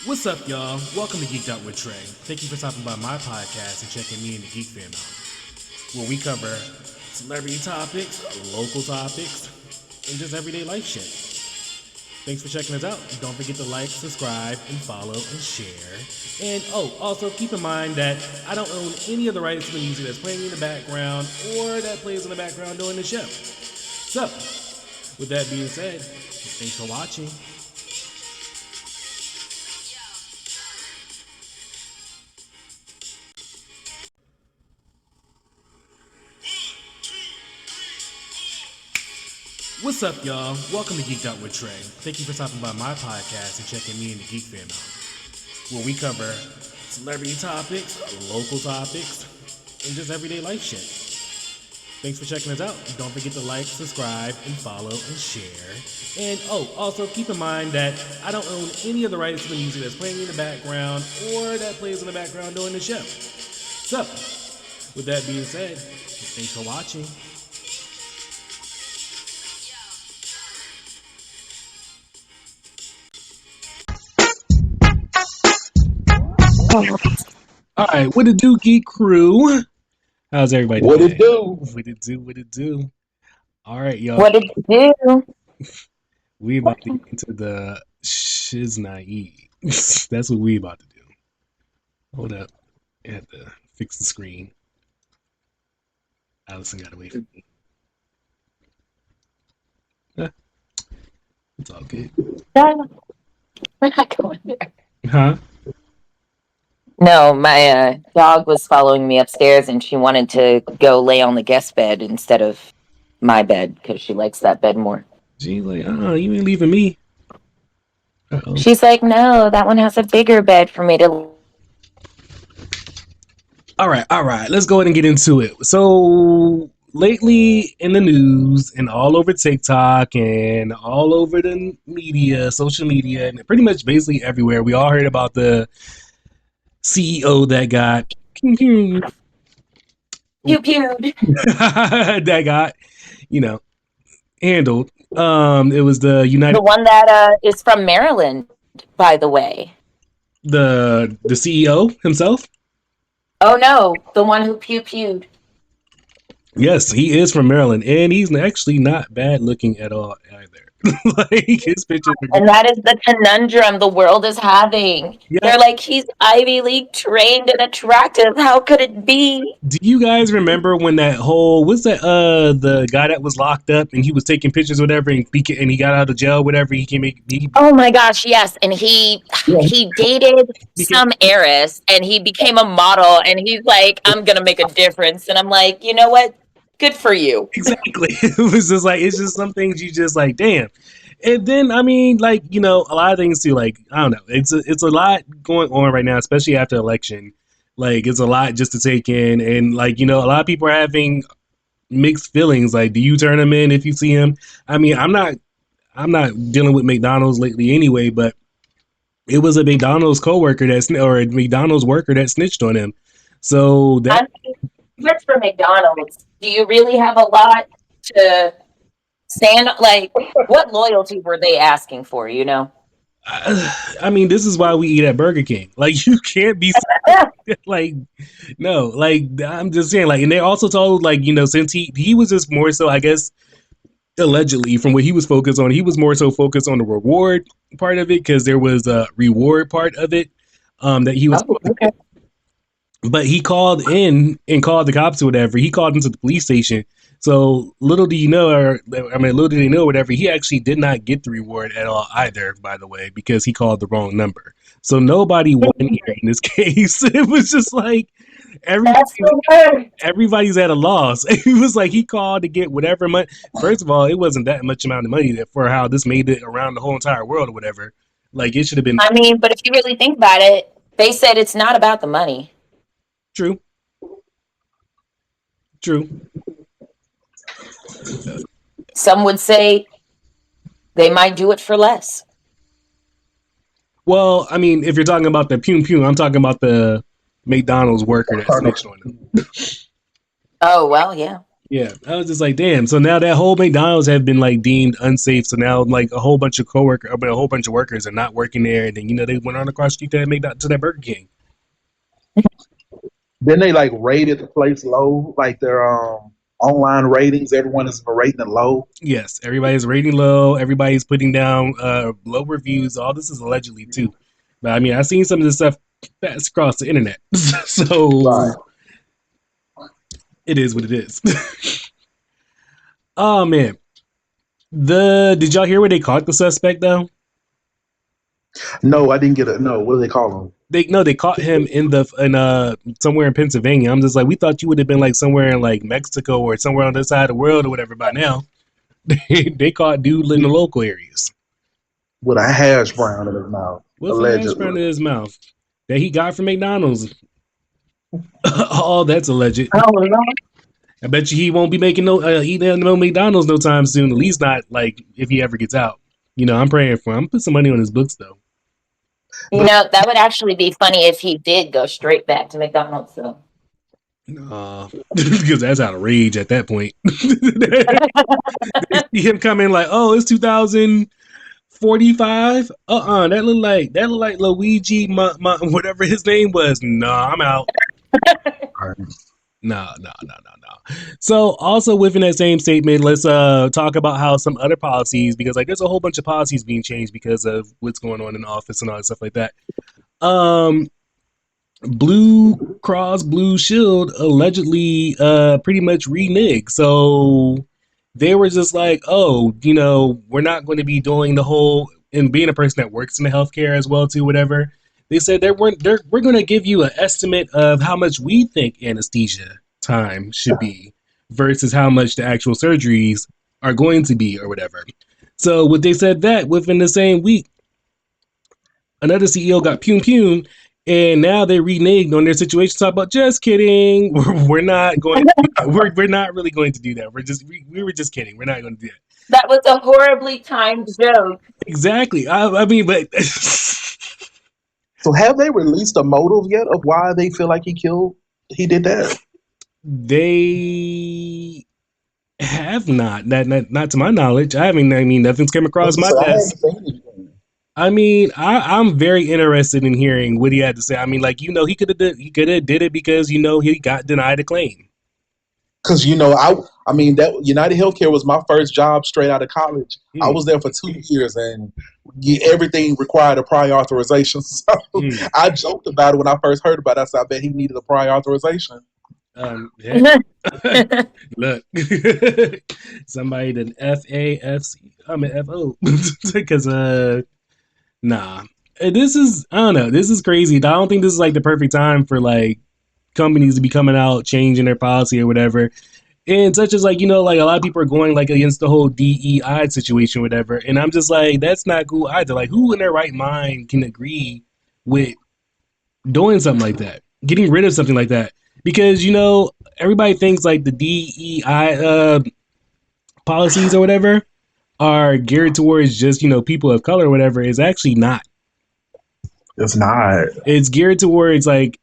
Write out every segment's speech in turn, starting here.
What's up, y'all? Welcome to Geek'd with Trey. Thank you for stopping by my podcast and checking me and the Geek Fam out, where we cover celebrity topics, local topics, and just everyday life shit. Thanks for checking us out. Don't forget to like, subscribe, and follow, and share. And also keep in mind that I don't own any of the rights to the music that's playing in the background or that plays in the background during the show. So, with that being said, thanks for watching. What's up, y'all? Welcome to Geek'd with Trey. Thank you for stopping by my podcast and checking me and the Geek Fam out, where we cover celebrity topics, local topics, and just everyday life shit. Thanks for checking us out. Don't forget to like, subscribe, and follow, and share. And also keep in mind that I don't own any of the rights to the music that's playing in the background or that plays in the background during the show. So, with that being said, thanks for watching. All right, what it do, Geek Crew? How's everybody doing? What it do? What it do? What it do? All right, y'all. What did you do? We about to get into the shiznai. That's what we about to do. Hold up. I had to fix the screen. Allison got away from me. It's all good. We're not going there. Huh? No, my dog was following me upstairs and she wanted to go lay on the guest bed instead of my bed because she likes that bed more. She's like, you ain't leaving me. Uh-oh. She's like, no, that one has a bigger bed for me to. All right. Let's go ahead and get into it. So lately in the news and all over TikTok and all over the media, social media, and pretty much basically everywhere, we all heard about the CEO that got Pew pewed. that got, handled. It was the The one that is from Maryland, by the way. the CEO himself. Oh no, the one who pew pewed. Yes, he is from Maryland, and he's actually not bad looking at all either. Like his pictures are And that is the conundrum the world is having. Yeah. They're like, he's Ivy League trained and attractive. How could it be? Do you guys remember when that whole the guy that was locked up and he was taking pictures or whatever and he got out of jail whatever Oh my gosh, yes. And he dated some heiress and he became a model and he's like, I'm gonna make a difference. And I'm like, you know what? Good for you. Exactly. It was just like, it's just some things you just like, damn. And then a lot of things too, like, I don't know, it's a lot going on right now, especially after election. Like, it's a lot just to take in, and like, a lot of people are having mixed feelings. Like, do you turn him in if you see him? I mean, I'm not dealing with McDonald's lately anyway, but it was a McDonald's coworker or a McDonald's worker that snitched on him. So that Much for McDonald's. Do you really have a lot to stand? Like, what loyalty were they asking for? I mean, this is why we eat at Burger King. Like, you can't be like, no, like, I'm just saying, like, and they also told, like, since he was just more so, I guess, allegedly, from what he was focused on, he was more so focused on the reward part of it, because there was a reward part of it that he was. Oh, okay. But he called in and called the cops or whatever. He called into the police station. So little do they know, whatever, he actually did not get the reward at all either, by the way, because he called the wrong number. So nobody won here in this case. It was just like everybody's at a loss. It was like he called to get whatever money. First of all, it wasn't that much amount of money that for how this made it around the whole entire world or whatever. Like, it should have been. I mean, but if you really think about it, they said it's not about the money. True. Some would say they might do it for less. Well, I mean, if you're talking about the pew, I'm talking about the McDonald's worker that snitched on him. Oh, well, yeah. Yeah, I was just like, damn. So now that whole McDonald's have been like deemed unsafe. So now like a whole bunch of a whole bunch of workers are not working there. And then they went on across the street to that McDonald's to that Burger King. Then they like rated the place low, like their online ratings. Everyone is rating it low. Yes, everybody's rating low. Everybody's putting down low reviews. All this is allegedly too. But I mean, I've seen some of this stuff pass across the internet. Right. So it is what it is. Oh man, did y'all hear where they caught the suspect though? No, I didn't get it. No, what do they call them? They caught him in somewhere in Pennsylvania. I'm just like, we thought you would have been like somewhere in like Mexico or somewhere on this side of the world or whatever by now. They caught dude in the local areas. With a hash brown in his mouth, What's the hash brown in allegedly. his mouth that he got from McDonald's? Oh, that's alleged. Oh no. I bet you he won't be making eating no McDonald's no time soon. At least not like if he ever gets out. I'm praying for him. I'm gonna put some money on his books though. That would actually be funny if he did go straight back to McDonald's. So. Because that's out of rage at that point. They see him coming like, oh, it's 2045. That look like Luigi, whatever his name was. Nah, I'm out. No. So also within that same statement, let's talk about how some other policies, because like there's a whole bunch of policies being changed because of what's going on in the office and all that stuff like that. Blue Cross Blue Shield allegedly pretty much reneged. So they were just like, oh, we're not going to be doing the whole, and being a person that works in the healthcare as well too, whatever. They said we're going to give you an estimate of how much we think anesthesia time should be versus how much the actual surgeries are going to be or whatever. So what they said that within the same week, another CEO got pum, and now they reneged on their situation. Talk about just kidding. We're not going. We're not really going to do that. We were just kidding. We're not going to do that. That was a horribly timed joke. Exactly. I mean, but So have they released a motive yet of why they feel like he did that? They have not. Not to my knowledge. I mean, nothing's come across my desk. I mean, I'm very interested in hearing what he had to say. I mean, like, he could have did it because he got denied a claim. Because I mean that United Healthcare was my first job straight out of college. I was there for 2 years, and everything required a prior authorization. So I joked about it when I first heard about it. I said, I bet he needed a prior authorization. Look, somebody did FO because nah. This is, I don't know. This is crazy. I don't think this is like the perfect time for like companies to be coming out changing their policy or whatever. And such as like, like a lot of people are going like against the whole DEI situation or whatever. And I'm just like, that's not cool either. Like, who in their right mind can agree with doing something like that, getting rid of something like that? Because, everybody thinks like the DEI policies or whatever are geared towards just, people of color or whatever. Is actually not. It's not. It's geared towards like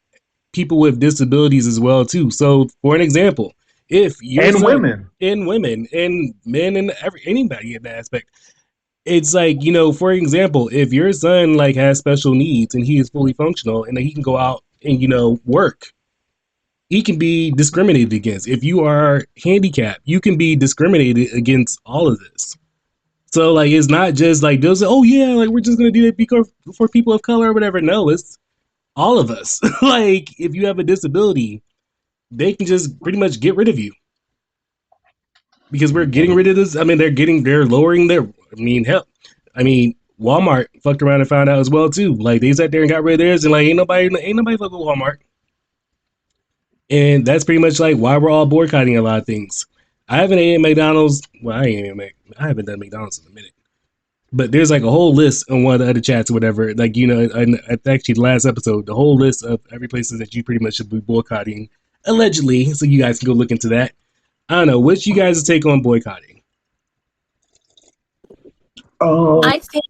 people with disabilities as well too. So for an example, if you're women and men and anybody in that aspect, it's like, for example, if your son like has special needs and he is fully functional and he can go out and work, he can be discriminated against. If you are handicapped, you can be discriminated against all of this. So like, it's not just like they'll say, oh yeah, like we're just gonna do it because for people of color or whatever. No, it's all of us. Like, if you have a disability, they can just pretty much get rid of you because we're getting rid of this. I mean, they're lowering their. Hell, Walmart fucked around and found out as well too. Like, they sat there and got rid of theirs, and like ain't nobody fucking with Walmart. And that's pretty much like why we're all boycotting a lot of things. I haven't ate at McDonald's. Well, I haven't done McDonald's in a minute. But there's like a whole list on one of the other chats or whatever. Like, actually the last episode, the whole list of every places that you pretty much should be boycotting, allegedly. So you guys can go look into that. I don't know. What's you guys' take on boycotting? I think.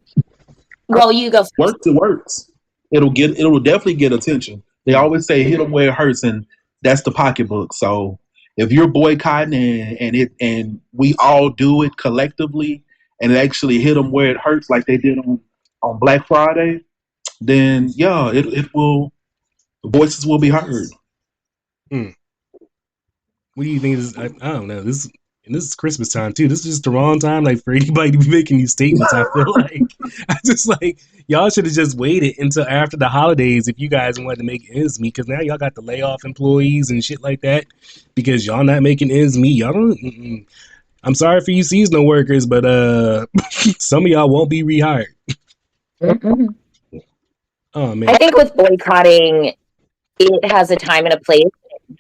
Well, you go first. It works. It'll definitely get attention. They always say hit them where it hurts, and that's the pocketbook. So if you're boycotting and we all do it collectively and it actually hit them where it hurts, like they did on Black Friday, then yeah, it will. Voices will be heard. What do you think? I don't know. This is Christmas time too. This is just the wrong time, like, for anybody to be making these statements. I feel like I just like y'all should have just waited until after the holidays if you guys wanted to make ends meet. Because now y'all got to lay off employees and shit like that because y'all not making ends meet. Y'all don't. I'm sorry for you seasonal workers, but some of y'all won't be rehired. Mm-mm. Oh man, I think with boycotting, it has a time and a place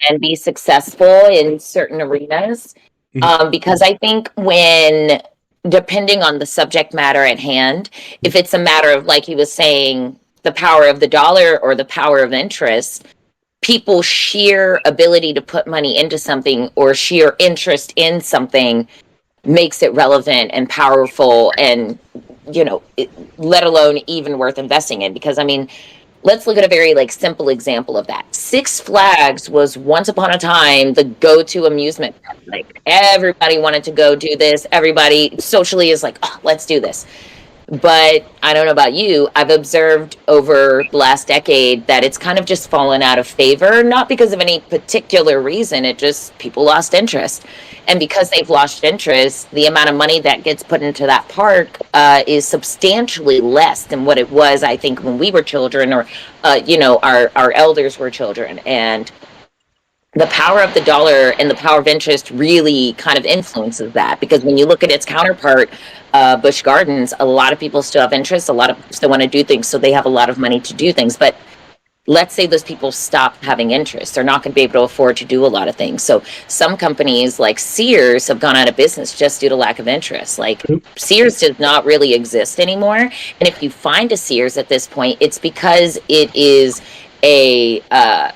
and be successful in certain arenas. Because I think when, depending on the subject matter at hand, if it's a matter of, like he was saying, the power of the dollar or the power of interest, people's sheer ability to put money into something or sheer interest in something makes it relevant and powerful and, let alone even worth investing in. Because, I mean, let's look at a very simple example of that. Six Flags was once upon a time the go-to amusement park. Like, everybody wanted to go do this. Everybody socially is like, oh, let's do this. But I don't know about you, I've observed over the last decade that it's kind of just fallen out of favor, not because of any particular reason. It just, people lost interest. And because they've lost interest, the amount of money that gets put into that park is substantially less than what it was, I think, when we were children, or, our elders were children. And the power of the dollar and the power of interest really kind of influences that, because when you look at its counterpart, Busch Gardens, a lot of people still have interest, a lot of people still want to do things, so they have a lot of money to do things. But let's say those people stop having interest, they're not going to be able to afford to do a lot of things. So some companies like Sears have gone out of business just due to lack of interest. Like, Sears does not really exist anymore. And if you find a Sears at this point, it's because it is a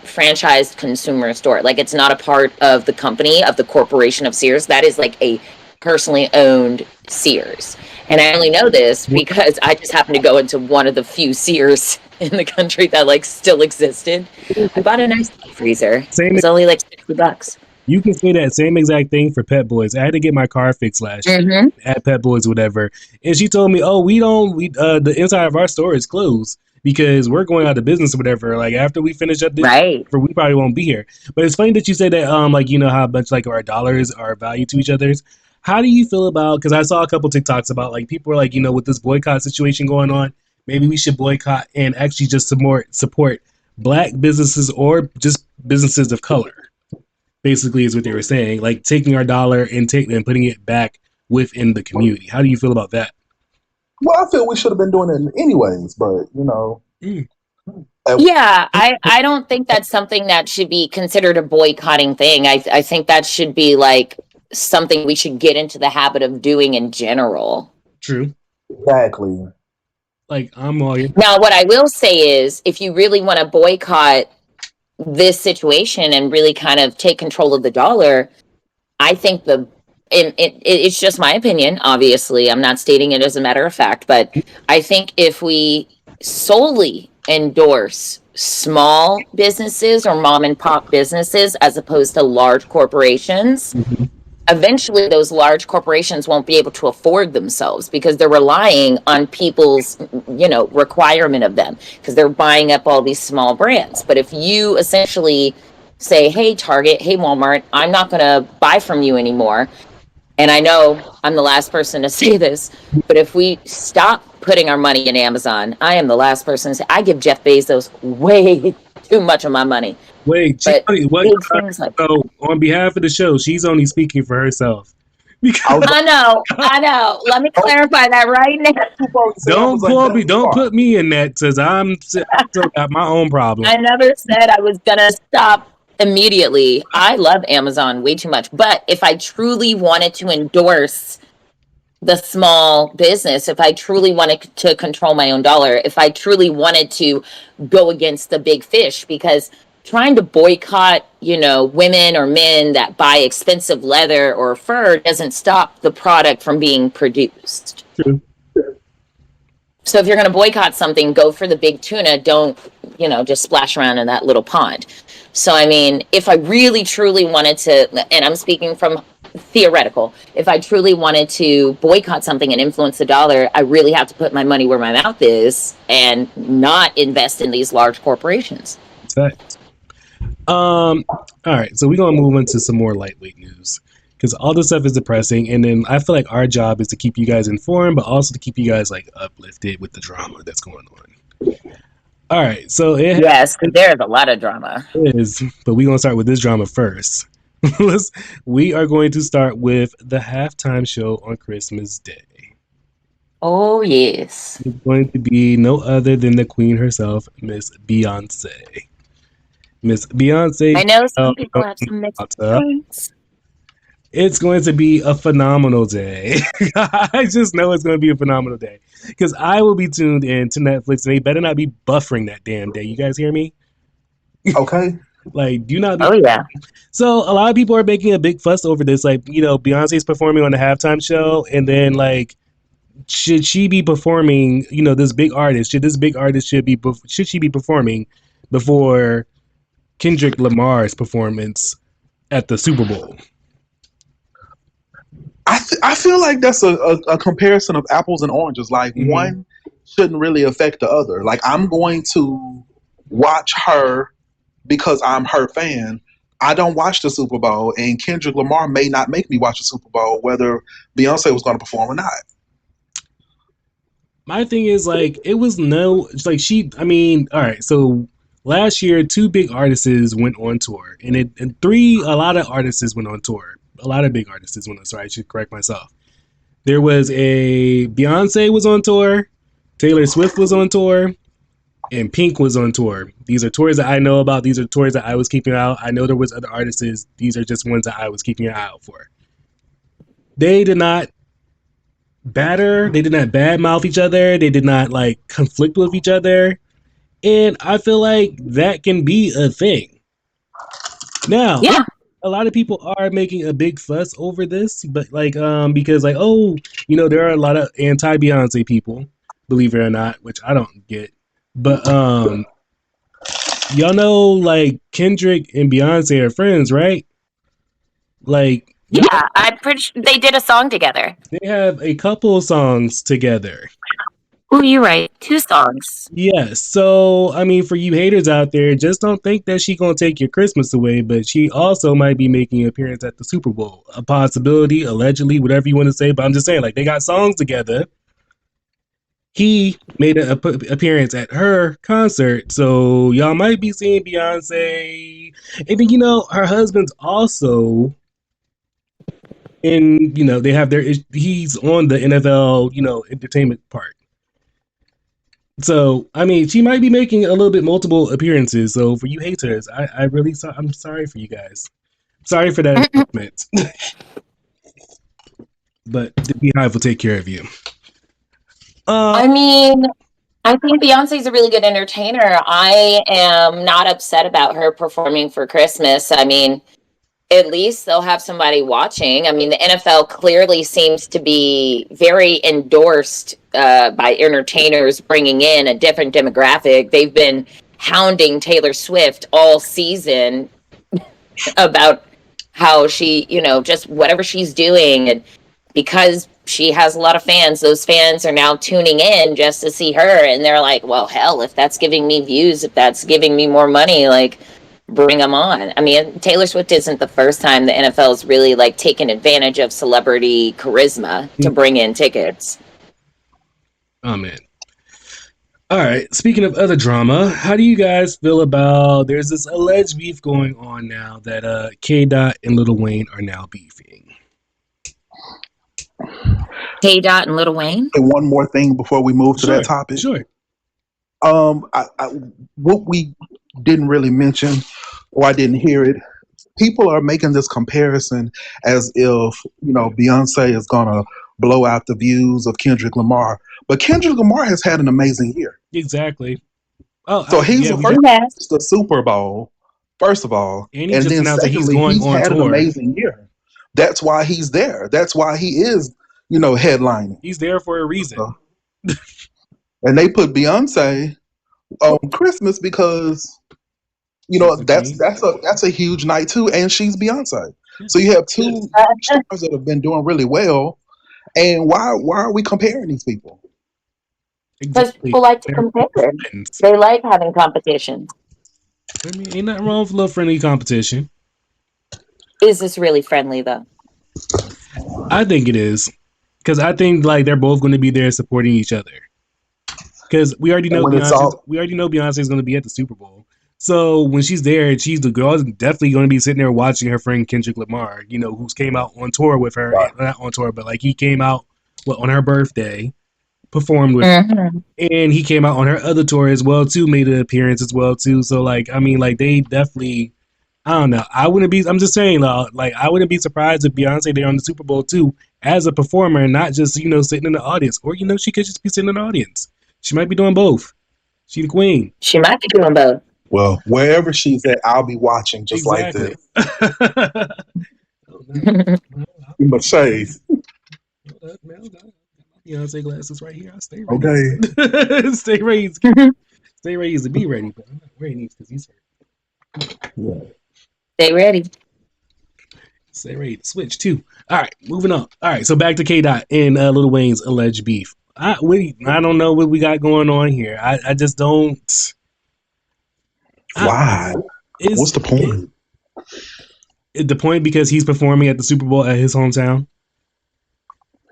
franchised consumer store. Like, it's not a part of the company, of the corporation of Sears. That is like a personally owned Sears. And I only know this because I just happened to go into one of the few Sears in the country that still existed. I bought a nice freezer. It was only $60. You can say that same exact thing for Pet Boys. I had to get my car fixed last year at Pet Boys, whatever. And she told me, "Oh, the inside of our store is closed because we're going out of business or whatever. Like, after we finish up this, we probably won't be here." But it's funny that you say that. How much our dollars are value to each other's. How do you feel about? Because I saw a couple TikToks about people are with this boycott situation going on. Maybe we should boycott and actually just support Black businesses or just businesses of color. Basically, is what they were saying. Like, taking our dollar and putting it back within the community. How do you feel about that? Well, I feel we should have been doing it anyways, but Yeah, I don't think that's something that should be considered a boycotting thing. I think that should be something we should get into the habit of doing in general. True. Exactly. I'm all in. Now, what I will say is, if you really want to boycott this situation and really kind of take control of the dollar, I think it's just my opinion. Obviously, I'm not stating it as a matter of fact, but I think if we solely endorse small businesses or mom and pop businesses as opposed to large corporations, eventually those large corporations won't be able to afford themselves because they're relying on people's, requirement of them, because they're buying up all these small brands. But if you essentially say, hey, Target, hey, Walmart, I'm not going to buy from you anymore. And I know I'm the last person to say this, but if we stop putting our money in Amazon, I am the last person to say, I give Jeff Bezos way too much of my money. Wait, so on behalf of the show, she's only speaking for herself. I know. Let me clarify that right now. Don't put me in that, because I'm still got my own problem. I never said I was gonna stop immediately. I love Amazon way too much, but if I truly wanted to endorse the small business, if I truly wanted to control my own dollar, if I truly wanted to go against the big fish, because trying to boycott, women or men that buy expensive leather or fur doesn't stop the product from being produced. True. So if you're going to boycott something, go for the big tuna. Don't, just splash around in that little pond. So, I mean, if I really truly wanted to, and I'm speaking from theoretical, if I truly wanted to boycott something and influence the dollar, I really have to put my money where my mouth is and not invest in these large corporations. Fact. All right, so we're gonna move into some more lightweight news because all this stuff is depressing, and then I feel like our job is to keep you guys informed, but also to keep you guys like uplifted with the drama that's going on. All right, so Yes, there's a lot of drama. Is, but we're gonna start with this drama first. We are going to start with the halftime show on Christmas Day. Oh yes, It's going to be no other than the queen herself, Miss Beyonce. Miss Beyonce. I know some people have some mixed feelings. It's going to be a phenomenal day. I just know it's going to be a phenomenal day because I will be tuned in to Netflix and they better not be buffering that damn day. You guys hear me? Okay. Like, do not be. Oh yeah. So a lot of people are making a big fuss over this. Like, you know, Beyonce's performing on the halftime show, and then like, should she be performing? You know, this big artist. Should she be performing before Kendrick Lamar's performance at the Super Bowl? I feel like that's a comparison of apples and oranges. Like one shouldn't really affect the other. Like I'm going to watch her because I'm her fan. I don't watch the Super Bowl, and Kendrick Lamar may not make me watch the Super Bowl, whether Beyonce was going to perform or not. My thing is like it was no like she. I mean, all right. So last year, two big artists went on tour, and a lot of artists went on tour. A lot of big artists went on. Sorry, I should correct myself. There was Beyonce was on tour, Taylor Swift was on tour, and Pink was on tour. These are tours that I know about. These are tours that I was keeping out. I know there was other artists. These are just ones that I was keeping an eye out for. They did not batter. They did not badmouth each other. They did not like conflict with each other. And I feel like that can be a thing. Now, Yeah. a lot of people are making a big fuss over this, but like because like, oh, you know, there are a lot of anti-Beyonce people, believe it or not, which I don't get. But y'all know like Kendrick and Beyonce are friends, right? Like Yeah, I'm pretty sure they did a song together. they have a couple songs together. Oh, you're right. 2 songs. Yes. So, I mean, for you haters out there, just don't think that she gonna take your Christmas away, but she also might be making an appearance at the Super Bowl. A possibility, allegedly, whatever you want to say. But I'm just saying, like, they got songs together. He made an appearance at her concert, so y'all might be seeing Beyonce. And then, you know, her husband's also in, you know, he's on the NFL, you know, entertainment part. So, I mean, she might be making a little bit multiple appearances. So, for you haters, I'm sorry for you guys. Sorry for that announcement. But the Beehive will take care of you. I mean, I think Beyonce's a really good entertainer. I am not upset about her performing for Christmas. I mean, at least they'll have somebody watching. I mean, the NFL clearly seems to be very endorsed by entertainers bringing in a different demographic. They've been hounding Taylor Swift all season about how she, you know, just whatever she's doing. And because she has a lot of fans, those fans are now tuning in just to see her. And they're like, well, hell, if that's giving me views, if that's giving me more money, like, bring them on. I mean, Taylor Swift isn't the first time the NFL's really like taken advantage of celebrity charisma to bring in tickets. Oh man. All right. Speaking of other drama, how do you guys feel about there's this alleged beef going on now that K-Dot and Lil Wayne are now beefing? K-Dot and Lil Wayne? And one more thing before we move to that topic. Sure. What we didn't really mention, or I didn't hear it, people are making this comparison as if, you know, Beyonce is gonna blow out the views of Kendrick Lamar, but Kendrick Lamar has had an amazing year. Exactly. Oh, so he's the first the Super Bowl, first of all, and then secondly, he's had an amazing year. That's why he's there. That's why he is, you know, headlining. He's there for a reason. And they put Beyonce on Christmas because You She's know, the queen. that's a huge night too, and she's Beyonce. Yeah. So you have two stars that have been doing really well. And why are we comparing these people? Because Exactly. people like to They're compare. friends. They like having competition. I mean, ain't nothing wrong with a little friendly competition. Is this really friendly though? I think it is. Because I think like they're both going to be there supporting each other. Because we already And know when it's all Beyonce's going to be at the Super Bowl. So when she's there, she's the girl definitely going to be sitting there watching her friend Kendrick Lamar, you know, who's came out on tour with her, right, not on tour, but like he came out on her birthday, performed with her, Mm-hmm. and he came out on her other tour as well too, made an appearance as well too. So like, I mean, like they definitely, I don't know. I wouldn't be. I'm just saying, like I wouldn't be surprised if Beyonce there on the Super Bowl too as a performer, and not just sitting in the audience, or she could just be sitting in the audience. She might be doing both. She the queen. She might be doing both. well, wherever she's at, I'll be watching just like this. Exactly. Oh, no. You must say, Beyonce glasses right here. I stay ready. okay. Stay ready. Stay ready to be ready, but I'm not wearing these because he's hurt. Yeah. Stay ready. Stay ready to switch too. All right, moving on. All right, so back to K. Dot and Lil Wayne's alleged beef. I don't know what we got going on here. I just don't. Why? What's the point? The point because he's performing at the Super Bowl at his hometown,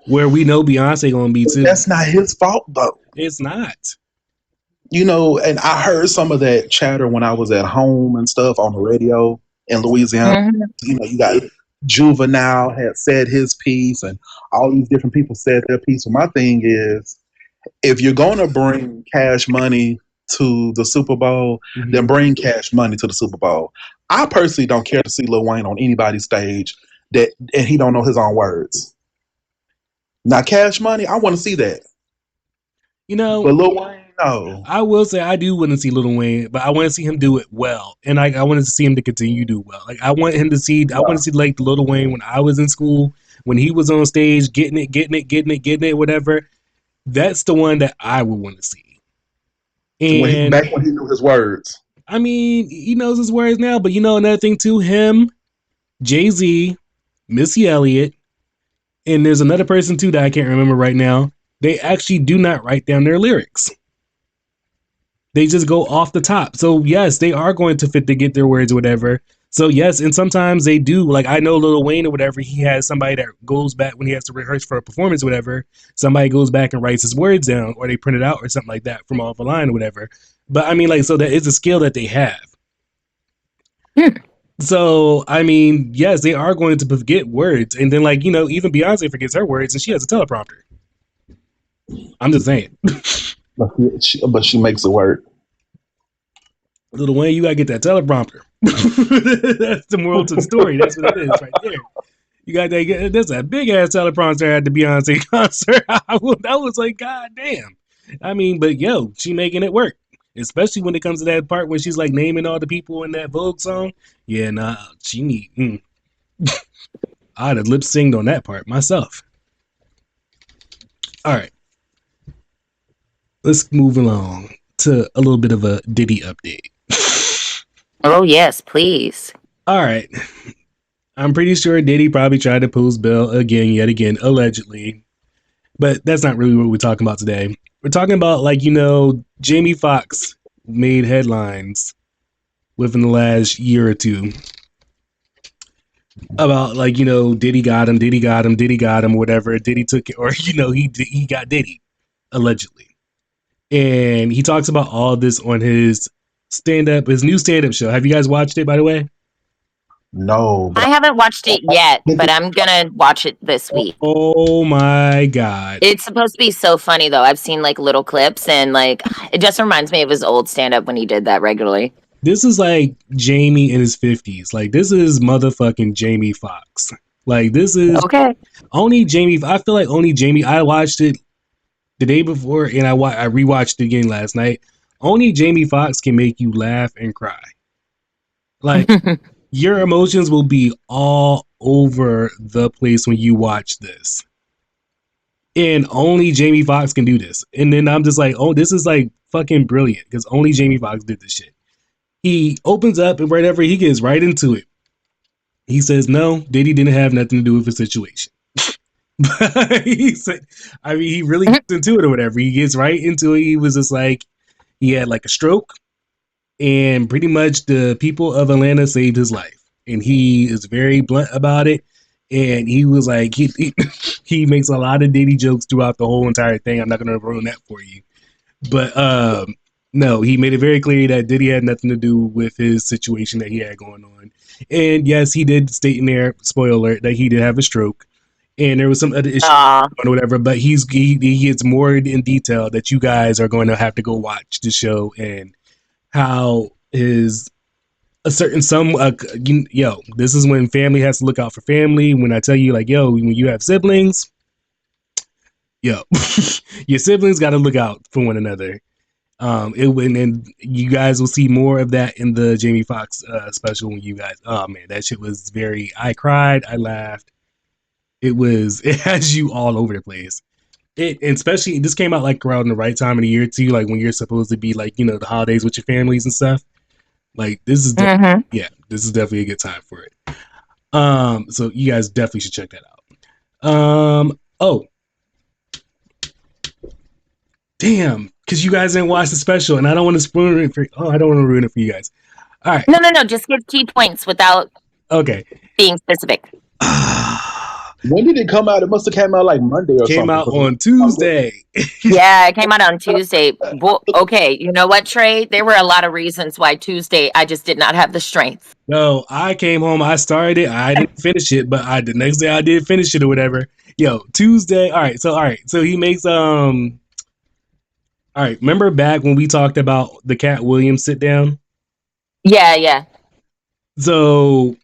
where we know Beyonce gonna be too. That's not his fault though. It's not. You know, and I heard some of that chatter when I was at home and stuff on the radio in Louisiana. Mm-hmm. You know, you got Juvenile had said his piece, and all these different people said their piece. So my thing is, if you're going to bring Cash Money to the Super Bowl, then bring Cash Money to the Super Bowl. I personally don't care to see Lil Wayne on anybody's stage and he don't know his own words. Now, Cash Money, I want to see that. You know, but Lil Wayne, no. I will say I do want to see Lil Wayne, but I want to see him do it well, and I wanted to see him to continue to do well. Like I want him to see, I want to see like Lil Wayne when I was in school, when he was on stage, getting it, whatever. That's the one that I would want to see. And back when he knew his words. I mean, he knows his words now, but another thing too, him, Jay-Z, Missy Elliott, and there's another person too that I can't remember right now. They actually do not write down their lyrics. They just go off the top. So yes, they are going to get their words or whatever. So yes, and sometimes they do. Like I know Lil Wayne or whatever, he has somebody that goes back when he has to rehearse for a performance or whatever. Somebody goes back and writes his words down, or they print it out or something like that from off a line or whatever. But I mean, like, so that is a skill that they have. So I mean, yes, they are going to forget words, and then like even Beyonce forgets her words, and she has a teleprompter. I'm just saying. But she makes it work. Lil Wayne, you gotta get that teleprompter. That's the moral to the story. That's what it is right there. You got that. That's a big ass teleprompter at the Beyonce concert. I was like, God damn. I mean, but yo, she making it work. Especially when it comes to that part when she's like naming all the people in that Vogue song. Yeah, nah, she need. I'd have lip synced on that part myself. All right. Let's move along to a little bit of a Diddy update. Oh, yes, please. All right. I'm pretty sure Diddy probably tried to post bail yet again, allegedly. But that's not really what we're talking about today. We're talking about, like, Jamie Foxx made headlines within the last year or two about, like, Diddy got him, whatever. Diddy took it, or, he got Diddy, allegedly. And he talks about all this on his new stand-up show. Have you guys watched it, by the way? No. I haven't watched it yet, but I'm gonna watch it this week. Oh my God. It's supposed to be so funny though. I've seen like little clips and like it just reminds me of his old stand-up when he did that regularly. This is like Jamie in his 50s. Like this is motherfucking Jamie Foxx. Like this is okay. Only Jamie. I feel like only Jamie. I watched it the day before and I rewatched it again last night. Only Jamie Foxx can make you laugh and cry. Like your emotions will be all over the place when you watch this. And only Jamie Foxx can do this. And then I'm just like, oh, this is like fucking brilliant because only Jamie Foxx did this shit. he opens up and whatever, he gets right into it. He says, no, Diddy didn't have nothing to do with the situation. But he said, I mean, he really gets into it or whatever. He gets right into it. He was just like, he had like a stroke, and pretty much the people of Atlanta saved his life. And he is very blunt about it. And he was like, he makes a lot of Diddy jokes throughout the whole entire thing. I'm not going to ruin that for you. But no, he made it very clear that Diddy had nothing to do with his situation that he had going on. And yes, he did state in there, spoiler alert, that he did have a stroke. And there was some other issues or whatever, but he gets more in detail that you guys are going to have to go watch the show, and how his a certain this is when family has to look out for family. When I tell you, like, yo, when you have siblings, yo, your siblings got to look out for one another. And you guys will see more of that in the Jamie Foxx special. When you guys, oh man, that shit was I cried, I laughed. It has you all over the place. And especially, this came out like around the right time of the year too, like when you're supposed to be like, the holidays with your families and stuff. Like this is this is definitely a good time for it. So you guys definitely should check that out. Oh, damn, because you guys didn't watch the special, and I don't want to spoil it for. Oh, I don't want to ruin it for you guys. All right. No. Just give key points without being specific. When did it come out? It must have came out like Monday or something. Came out on Tuesday. Yeah, it came out on Tuesday. Well, okay, you know what, Trey? There were a lot of reasons why Tuesday I just did not have the strength. No, I came home, I started it, I didn't finish it, but the next day I did finish it or whatever. Yo, Tuesday. All right. So he makes all right, remember back when we talked about the Cat Williams sit down? Yeah. So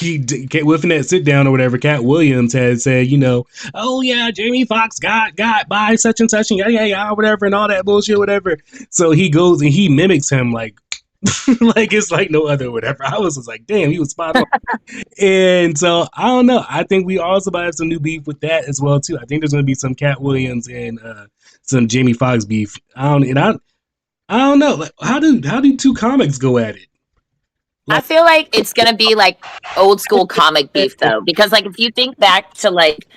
within that sit down or whatever, Cat Williams had said, oh yeah, Jamie Foxx got by such and such and yeah, whatever, and all that bullshit, whatever. So he goes and he mimics him like like it's like no other, whatever. I was just like, damn, he was spot on. And so I don't know. I think we also might have some new beef with that as well too. I think there's going to be some Cat Williams and some Jamie Foxx beef. I don't know. Like, how do two comics go at it? I feel like it's gonna be like old school comic beef though, because like if you think back to like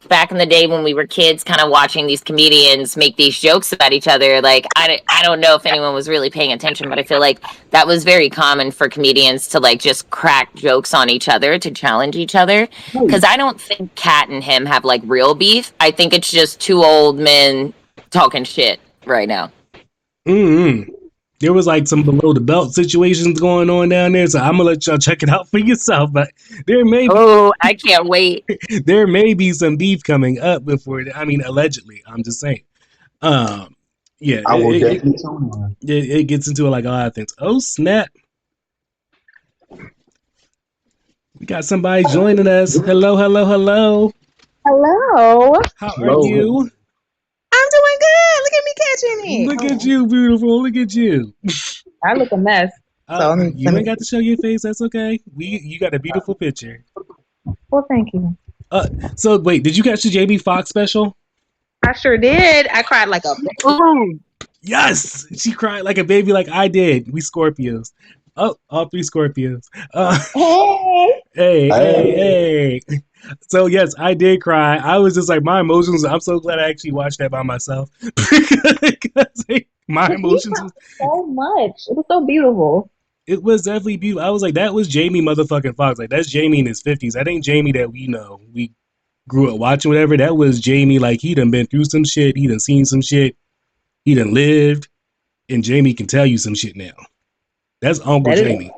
back in the day when we were kids, kind of watching these comedians make these jokes about each other, like I don't know if anyone was really paying attention, but I feel like that was very common for comedians to like just crack jokes on each other to challenge each other. Because I don't think Kat and him have like real beef. I think it's just two old men talking shit right now. Mm-hmm. There was like some below the belt situations going on down there, so I'm gonna let y'all check it out for yourself. But there may be, I can't wait. There may be some beef coming up before. I mean, allegedly. I'm just saying. Yeah, I will definitely tune in. It gets into like a lot of things. Oh snap! We got somebody joining us. Hello. Hello. How are you? I'm doing good. Look at me catching it. Look at you, beautiful. Look at you. I look a mess. You ain't got to show your face. That's okay. You got a beautiful picture. Well, thank you. So wait, did you catch the Jamie Foxx special? I sure did. I cried like a baby. Yes, she cried like a baby, like I did. We Scorpios. Oh, all three Scorpios. Hey. So yes, I did cry. I was just like, my emotions. I'm so glad I actually watched that by myself because my emotions was so much. It was so beautiful. It was definitely beautiful. I was like, that was Jamie motherfucking Foxx. Like that's Jamie in his 50s. That ain't Jamie that we grew up watching. Whatever. That was Jamie. Like he done been through some shit. He done seen some shit. He done lived, and Jamie can tell you some shit now. That's Uncle Jamie.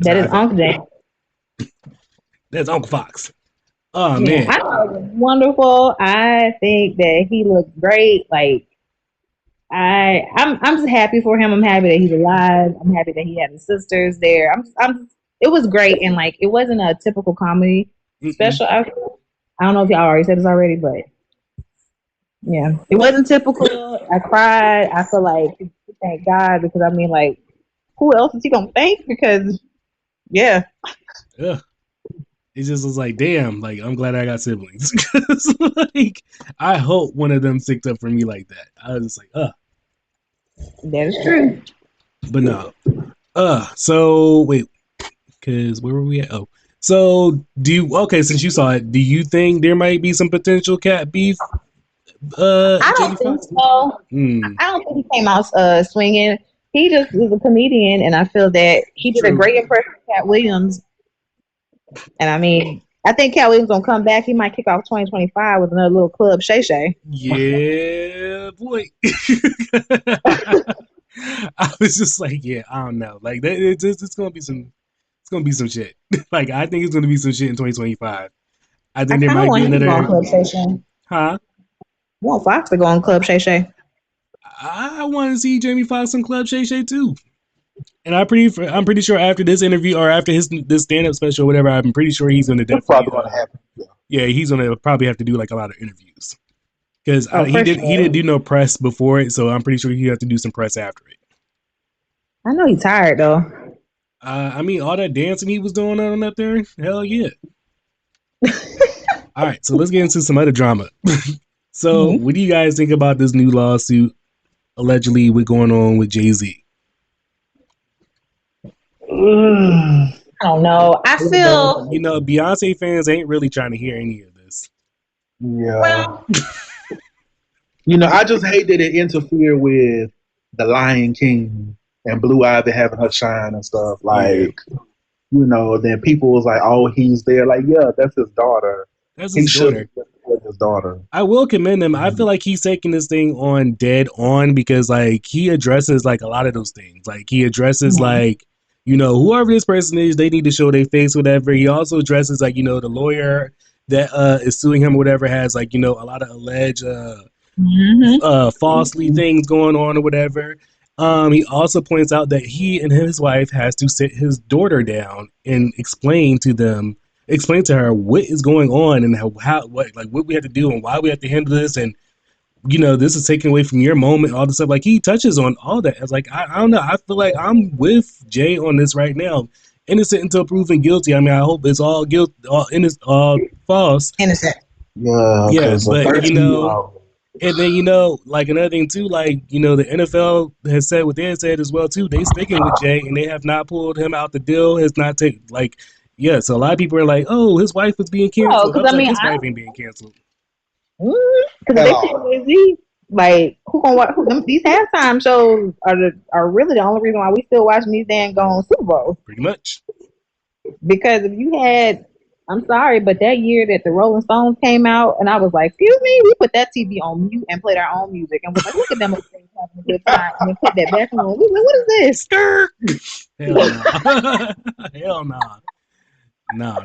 That is Uncle Jamie. That's Uncle Fox. Oh man, I thought it was wonderful. I think that he looked great. Like I'm just happy for him. I'm happy that he's alive. I'm happy that he had his sisters there. It was great, and like it wasn't a typical comedy special. I don't know if y'all already said this already, but yeah, it wasn't typical. I cried. I feel like thank God, because I mean, like, who else is he gonna thank? Because yeah. It just was like, damn, like, I'm glad I got siblings. Like, I hope one of them sticked up for me like that. I was just like, That is true. But no. So wait, because where were we at? Oh, so since you saw it, do you think there might be some potential cat beef? I Jamie don't think Foxx? so. Hmm. I don't think he came out swinging. He just was a comedian, and I feel that he did a True. great impression of Cat Williams. And I mean, I think Cat Williams gonna come back. He might kick off 2025 with another little club Shay Shay. Yeah, boy. I was just like, yeah, I don't know. Like, it's gonna be some. It's gonna be some shit. Like, I think it's gonna be some shit in 2025. I I think there kind of might be want him to go on another. Club Shay Shay. I Huh? want Fox to go on Club Shay Shay. I want to see Jamie Foxx on Club Shay Shay too. And I'm pretty sure after this interview or after this stand up special or whatever, I'm pretty sure he's gonna That's definitely probably going to happen. yeah, he's gonna probably have to do like a lot of interviews because Oh, he for didn't sure. do no press before it, so I'm pretty sure he have to do some press after it. I know he's tired though. I mean, all that dancing he was doing on up there, hell yeah. All right, so let's get into some other drama. So, Mm-hmm. what do you guys think about this new lawsuit allegedly with going on with Jay-Z? I don't know. I feel You know, Beyonce fans ain't really trying to hear any of this. Yeah. well. I just hate that it interfered with the Lion King and Blue Ivy having her shine and stuff. Like, then people was like, "Oh, he's there." Like, yeah, that's his daughter. That's He his should daughter. have his daughter. I will commend him. I feel like he's taking this thing on dead on because like he addresses like a lot of those things. Like he addresses like, whoever this person is, they need to show their face, whatever. He also addresses like, the lawyer that is suing him or whatever has like, a lot of alleged falsely things going on or whatever. He also points out that he and his wife has to sit his daughter down and explain to her what is going on and what we have to do and why we have to handle this and this is taken away from your moment, all this stuff. Like he touches on all that. It's like I don't know. I feel like I'm with Jay on this right now. Innocent until proven guilty. I mean, I hope it's all guilt, all false. Innocent. Yeah, Yeah, because but 13-year-old. and then like another thing too, like the NFL has said what they had said as well too. They sticking with Jay and they have not pulled him out the deal. Has not taken so a lot of people are like, oh, his wife was being No, canceled. I because was I like, mean, his wife ain't being canceled. because they say Jay-Z, like who gonna watch these halftime shows are really the only reason why we still watching these damn going Super Bowls. Pretty much. Because if you had, I'm sorry, but that year that the Rolling Stones came out, and I was like, excuse me, we put that TV on mute and played our own music, and was like, look at them having a good time, and then put that back on. We was like, what is this? Skirt. Hell no. Hell no. No.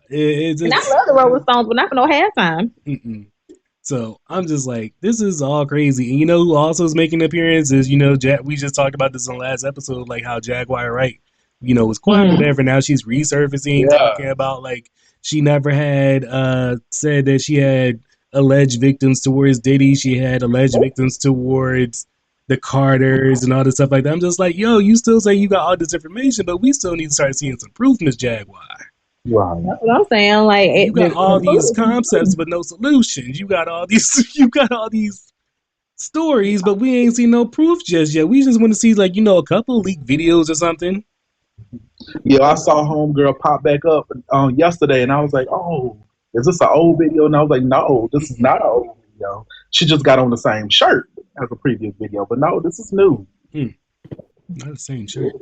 And I love the Rolling Stones, but not for no halftime. Mm-mm. So I'm just like, this is all crazy. And you know who also is making appearances? We just talked about this in the last episode, like how Jaguar Wright, was quiet or whatever. Now she's resurfacing, talking about like she never had said that she had alleged victims towards Diddy. She had alleged victims towards the Carters and all this stuff like that. I'm just like, yo, you still say you got all this information, but we still need to start seeing some proof, Miss Jaguar. Right. That's what I'm saying. Like You got all these concepts but no solutions. You got all these stories, but we ain't seen no proof just yet. We just want to see like, a couple leaked videos or something. Yeah, I saw Homegirl pop back up yesterday, and I was like, "Oh, is this an old video?" And I was like, "No, this is not an old video. She just got on the same shirt as the previous video, but no, this is new." Not the same shirt.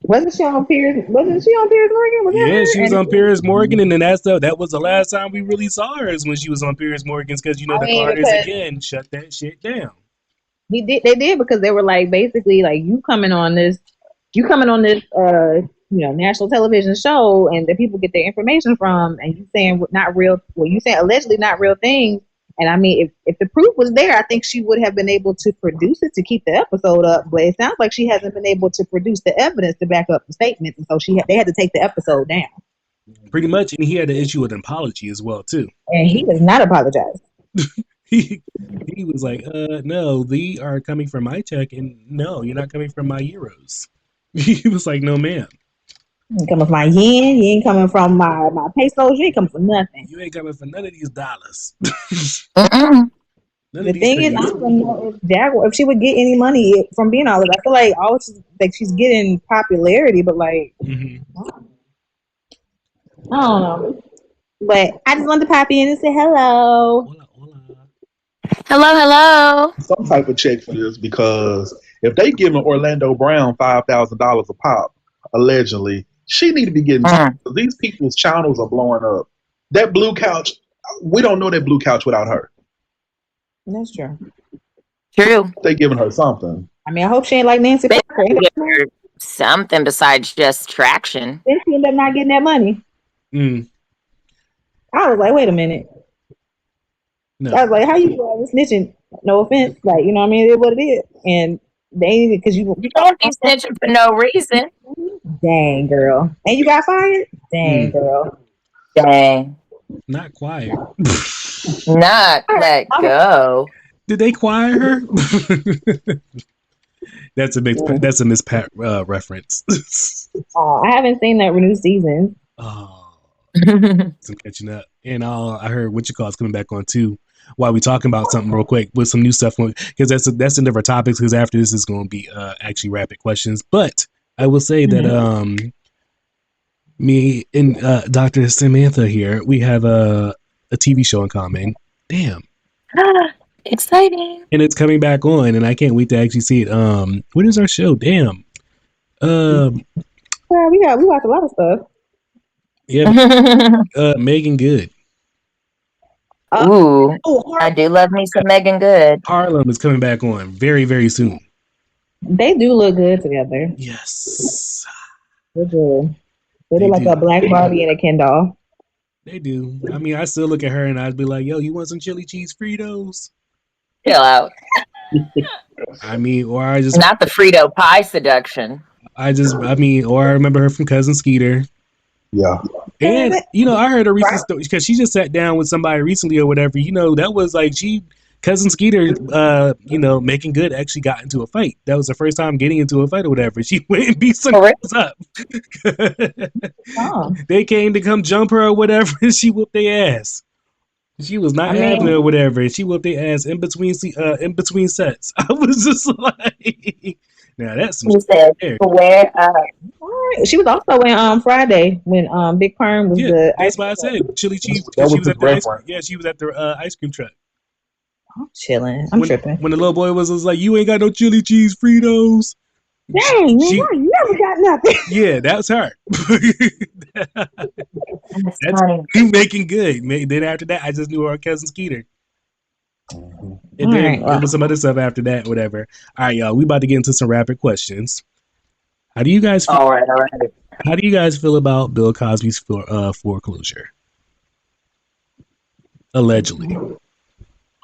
Wasn't she on Piers Morgan? Yeah, she was on Piers Morgan, and then that was the last time we really saw her is when she was on Piers Morgan's because the Carters again shut that shit down. They did because they were like basically like you coming on this national television show and the people get their information from, and you saying not real, well, you saying allegedly not real things. And I mean, if the proof was there, I think she would have been able to produce it to keep the episode up. But it sounds like she hasn't been able to produce the evidence to back up the statements, and so they had to take the episode down. Pretty much, and he had to issue an apology as well too. And he does not apologize. he was like, no, they are coming from my check, and no, you're not coming from my euros. He was like, no, ma'am. You ain't coming from my yen. You ain't coming from my pesos. You ain't coming for nothing. You ain't coming for none of these dollars. None The of these thing is, I things. don't know if Jaguar, if she would get any money from being all this. I feel like she's getting popularity, but like Mm-hmm. I don't know. But I just wanted to pop in and say hello. Hola, hola. Hello, hello. Some type of check for this because if they giving Orlando Brown $5,000 a pop, allegedly, she need to be getting Mm, these people's channels are blowing up. That blue couch, we don't know that blue couch without her. That's true. true. They giving her something. I mean, I hope she ain't like Nancy They Parker. have to give her something besides just traction. Then she ended up not getting that money. Mm, I was like, wait a minute. no. I was like, how you snitching? No offense, like you know what I mean. It is what it is, and they ain't because you. You can't be snitching for no reason. Dang girl, and you got fired. Dang Mm, girl. Dang. not quiet. Not let go. Did they choir her? That's a Miss Pat reference. I haven't seen that new season. Oh, I'm catching up. And I heard what you call is coming back on too. While we talking about something real quick with some new stuff, because that's the end of our topics. Because after this is going to be actually rapid questions. But I will say that me and Dr. Samantha here, we have a TV show in common. Damn. Exciting. And it's coming back on, and I can't wait to actually see it. What is our show? Damn. Well, we watch a lot of stuff. Yeah. Megan Good. Ooh, I do love me some Megan Good. Harlem is coming back on very, very soon. They do look good together. Yes. They're good. They They look like do. a black Barbie and a Ken doll. They do. I mean, I still look at her and I'd be like, yo, you want some chili cheese Fritos? Chill out. I mean, or Not the Frito pie seduction. or I remember her from Cousin Skeeter. Yeah. And, I heard a recent story because she just sat down with somebody recently or whatever. That was like Cousin Skeeter, Making Good actually got into a fight. That was the first time getting into a fight or whatever. She went and beat some girls up. Oh. They came to come jump her or whatever, and she whooped their ass. She was not having it or whatever, and she whooped their ass in between sets. I was just like, now that's some She said, shit. where She was also in Friday when Big Perm was the that's ice why I cream said chili cheese That because she was was his at the ice. reference. Yeah, she was at the ice cream truck. I'm chilling. I'm tripping. When the little boy was like, "You ain't got no chili cheese Fritos." Dang, man, you never got nothing. Yeah, that's her. That's Making Good. Then after that, I just knew her Cousin Skeeter. And then it was some other stuff after that, whatever. All right, y'all. We about to get into some rapid questions. How do you guys feel? All right. How do you guys feel about Bill Cosby's foreclosure? Allegedly.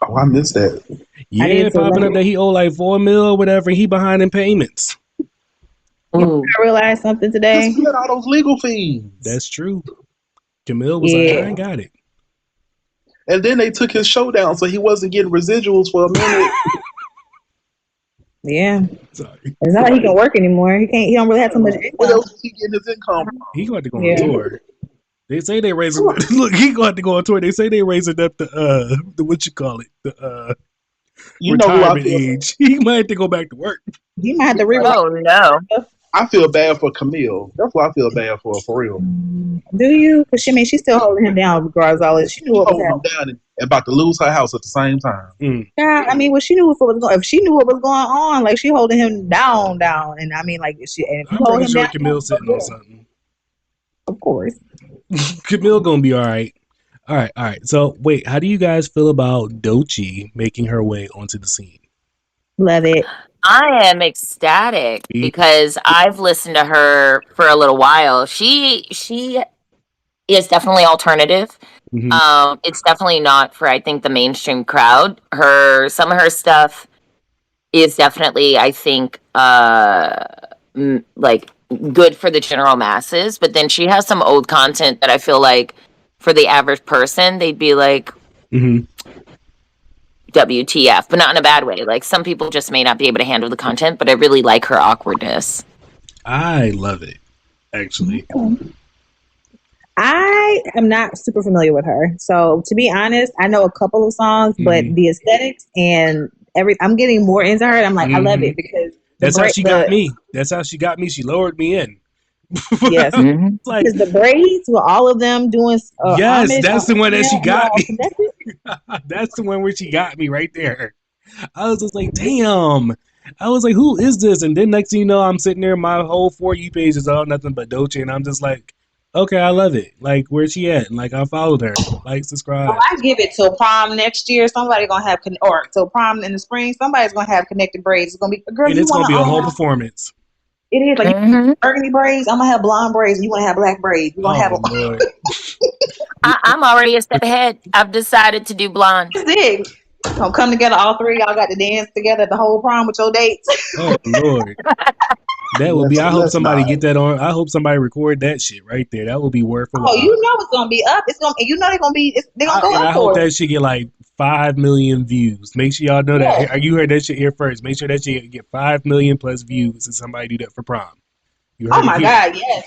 Oh, I missed that. Yeah, popping up that he owed like $4 million or whatever. He behind in payments. I realized something today. He had all those legal fees. That's true. Camille was like, I ain't got it. And then they took his show down, so he wasn't getting residuals for a minute. Yeah. Sorry. It's not like he can work anymore. He don't really have so much income. What else is he getting his income from? He going to go on tour. They say they raising. Look, he going to go on tour. They say they raising up the what you call it, the retirement age. He might have to go back to work. He might have to rewrite. Oh no. I feel bad for Camille. That's what I feel bad for real. Do you? Because she's still holding him down regardless of all this. She knew what was happening. Down and about to lose her house at the same time. Yeah, I mean, she knew if she knew what was going on, like she holding him down, and I mean, like I'm pretty sure Camille's sitting on something. Of course, Camille gonna be all right. All right. So wait, how do you guys feel about Doechii making her way onto the scene? Love it. I am ecstatic because I've listened to her for a little while. She is definitely alternative. Mm-hmm. It's definitely not for, I think, the mainstream crowd. Some of her stuff is definitely, I think, like good for the general masses. But then she has some old content that I feel like for the average person, they'd be like, WTF, but not in a bad way. Like some people just may not be able to handle the content, but I really like her awkwardness. I love it, actually. I am not super familiar with her. So to be honest, I know a couple of songs, but the aesthetics and I'm getting more into her. And I'm like, I love it because that's how she got me. That's how she got me. She lowered me in. Yes, like because the braids with all of them doing. Yes, that's the one that she got me. That's the one where she got me right there. I was just like, damn. I was like, who is this? And then next thing you know, I'm sitting there, my whole For You page is all nothing but Dolce, and I'm just like, okay, I love it. Like, where's she at? And like, I followed her. Like, subscribe. I give it till prom next year. Somebody gonna have or till prom in the spring. Somebody's gonna have connected braids. It's gonna be a girl. And it's gonna be a whole performance. It is like burgundy braids. I'm gonna have blonde braids, and you wanna have black braids. You gonna have. Lord. I'm already a step ahead. I've decided to do blonde. Gonna come together, all three. Y'all got to dance together the whole prom with your dates. Oh Lord, that would be. I hope somebody get that on. I hope somebody record that shit right there. That would be worth a while. Oh, you know it's gonna be up. It's gonna. You know they're gonna be. They're gonna go up. I hope that shit get like 5 million views. Make sure y'all know that. You heard that shit here first. Make sure that shit get 5 million plus views and somebody do that for prom. Oh my God, yes.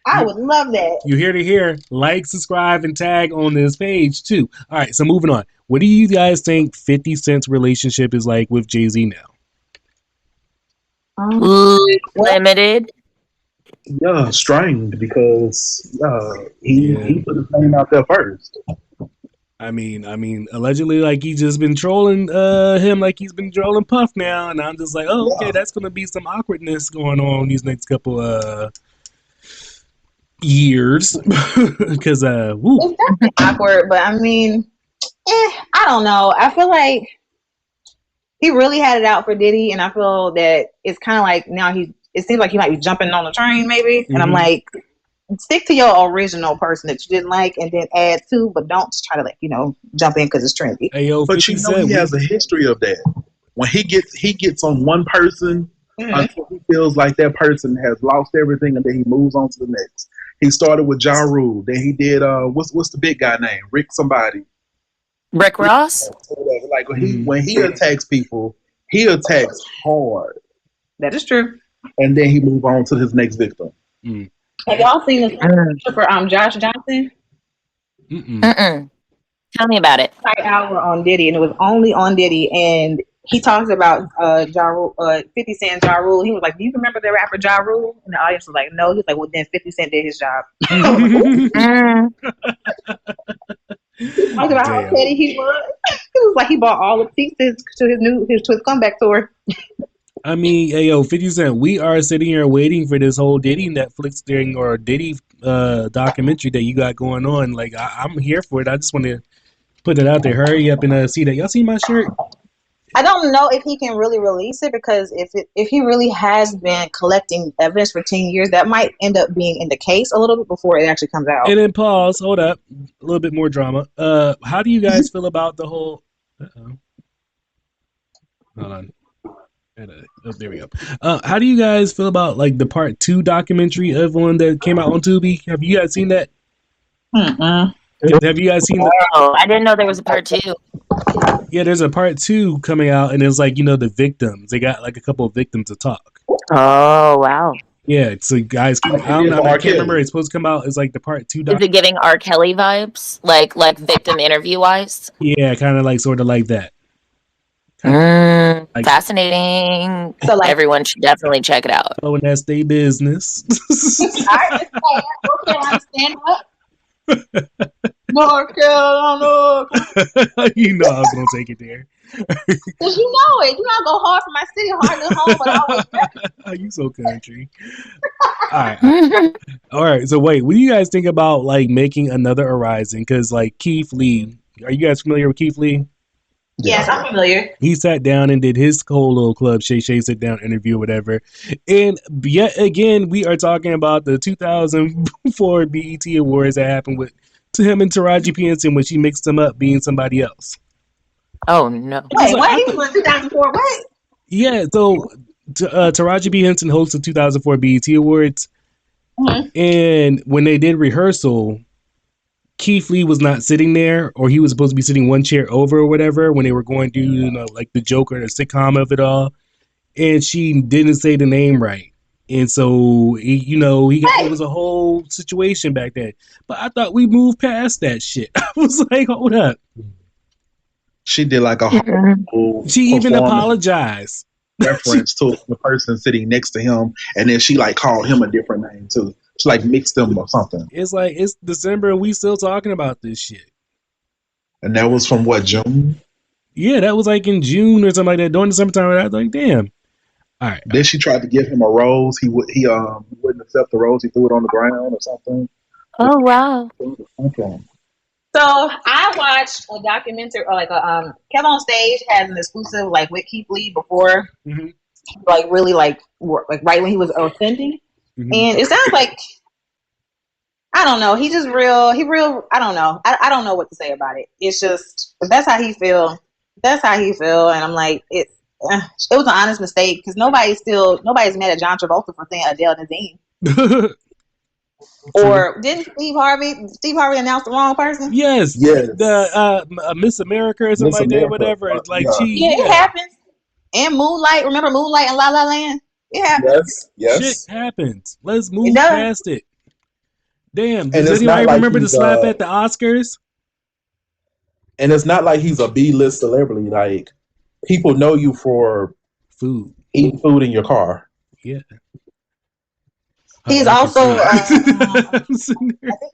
I would love that. You hear to hear. Like, subscribe, and tag on this page too. All right, so moving on. What do you guys think 50 Cent's relationship is like with Jay-Z now? Limited. Yeah, strained because he put his name out there first. I mean, allegedly, like he's just been trolling him, like he's been trolling Puff now, and I'm just like, oh, okay, that's gonna be some awkwardness going on these next couple years, because it's definitely awkward. But I mean, I don't know. I feel like he really had it out for Diddy, and I feel that it's kind of like now it seems like he might be jumping on the train, maybe. And I'm like, stick to your original person that you didn't like, and then add to, but don't just try to jump in because it's trendy. Hey, yo, but you know he has a history of that. When he gets on one person until he feels like that person has lost everything, and then he moves on to the next. He started with Ja Rule, then he did what's the big guy name? Rick Ross. Like when he attacks people, he attacks hard. That is true. And then he move on to his next victim. Have y'all seen this for Josh Johnson? Tell me about it. Like hour on Diddy, and it was only on Diddy, and he talks about 50 Cent Ja Rule. He was like, "Do you remember the rapper Ja Rule?" And the audience was like, "No." He was like, "Well, then 50 Cent did his job." He talked about how petty he was. It was like he bought all the pieces to his comeback tour. I mean, hey, yo, 50 Cent, we are sitting here waiting for this whole Diddy Netflix thing or Diddy documentary that you got going on. Like, I'm here for it. I just want to put it out there. Hurry up and see that. Y'all see my shirt? I don't know if he can really release it, because if he really has been collecting evidence for 10 years, that might end up being in the case a little bit before it actually comes out. And then pause. Hold up. A little bit more drama. How do you guys feel about the whole... Hold on. There we go. How do you guys feel about like the part 2 documentary of one that came out on Tubi? Have you guys seen that? Have you guys seen that? Oh, I didn't know there was a part 2. Yeah, there's a part 2 coming out, and it's like, the victims. They got like a couple of victims to talk. Oh, wow. Yeah, so guys, I can't remember. It's supposed to come out. It's like the part 2 Is it giving R. Kelly vibes? Like victim interview wise? Yeah, kind of like sort of like that. Fascinating. So everyone should definitely check it out. Oh, and that's their business. I stand up. North Carolina. You know I was gonna take it there. Cause you know it. You not go hard for my city, hard to home, but always. You so country. All right. So wait, what do you guys think about like making another Horizon? Because like Keith Lee, are you guys familiar with Keith Lee? Yes, I'm familiar. He sat down and did his whole little club Shay sit down interview or whatever. And yet again, we are talking about the 2004 BET Awards that happened to him and Taraji P. Henson when she mixed him up being somebody else. Oh, no. Wait, what? He was in 2004? What? Yeah, so Taraji P. Henson hosted the 2004 BET Awards. And when they did rehearsal, Keith Lee was not sitting there, or he was supposed to be sitting one chair over or whatever when they were going through, like the joke or the sitcom of it all. And she didn't say the name right. And so, it was a whole situation back then. But I thought we moved past that shit. I was like, hold up. She did like a whole She even apologized. reference to the person sitting next to him, and then she like called him a different name too. She like mixed them or something. It's like it's December and we still talking about this shit. And that was from what, June? Yeah, that was like in June or something like that. During the summertime, I was like, damn. All right. Then she tried to give him a rose. He wouldn't accept the rose. He threw it on the ground or something. Oh wow. Okay. So I watched a documentary, or like Kevin on Stage has an exclusive like with Keith Lee before, like really like right when he was ascending, and it sounds like I don't know. He just real. He real. I don't know. I don't know what to say about it. It's just if that's how he feel. That's how he feel, and I'm like it. It was an honest mistake because nobody's mad at John Travolta for saying Adele Dazeem. Or didn't Steve Harvey announce the wrong person? Yes. The Miss America or something that, whatever. It's like it happens. And Moonlight, remember Moonlight and La La Land? It happens. Yes. Shit happens. Let's move past it. Damn. Does anybody like remember the slap at the Oscars? And it's not like he's a B-list celebrity. Like, people know you for food, eating food in your car. Yeah. He's also I think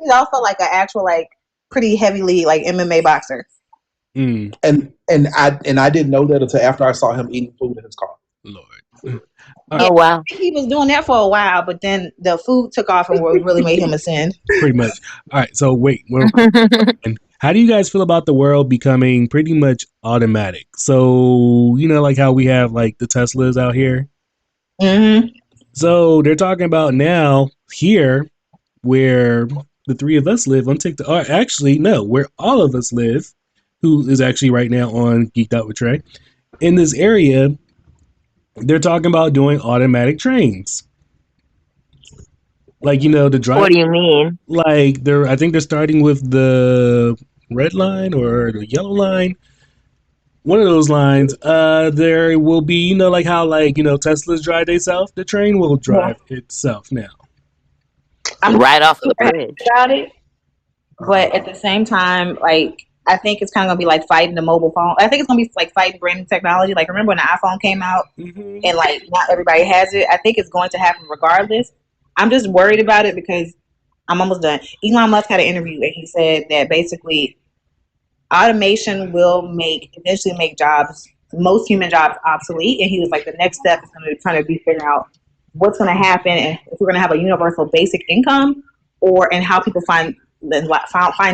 he's also like an actual like pretty heavily like MMA boxer. And I didn't know that until after I saw him eating food in his car. Lord. Oh wow. He was doing that for a while, but then the food took off and really made him ascend. Pretty much. All right, so wait. How do you guys feel about the world becoming pretty much automatic? So, like how we have like the Teslas out here? So they're talking about now here where the three of us live on TikTok. Or actually, no, where all of us live, who is actually right now on Geek'd with Trey. In this area, they're talking about doing automatic trains. Like, the drive. What do you mean? Like I think they're starting with the red line or the yellow line. One of those lines, there will be, like how, Teslas drive themselves. The train will drive itself now. I'm right off the bridge about it, but at the same time, like I think it's kind of gonna be like fighting the mobile phone. I think it's gonna be like fighting brand new technology. Like remember when the iPhone came out and like not everybody has it. I think it's going to happen regardless. I'm just worried about it because I'm almost done. Elon Musk had an interview and he said that basically automation will eventually make most human jobs obsolete. And he was like, the next step is going to kind of be figuring out what's going to happen and if we're going to have a universal basic income and how people find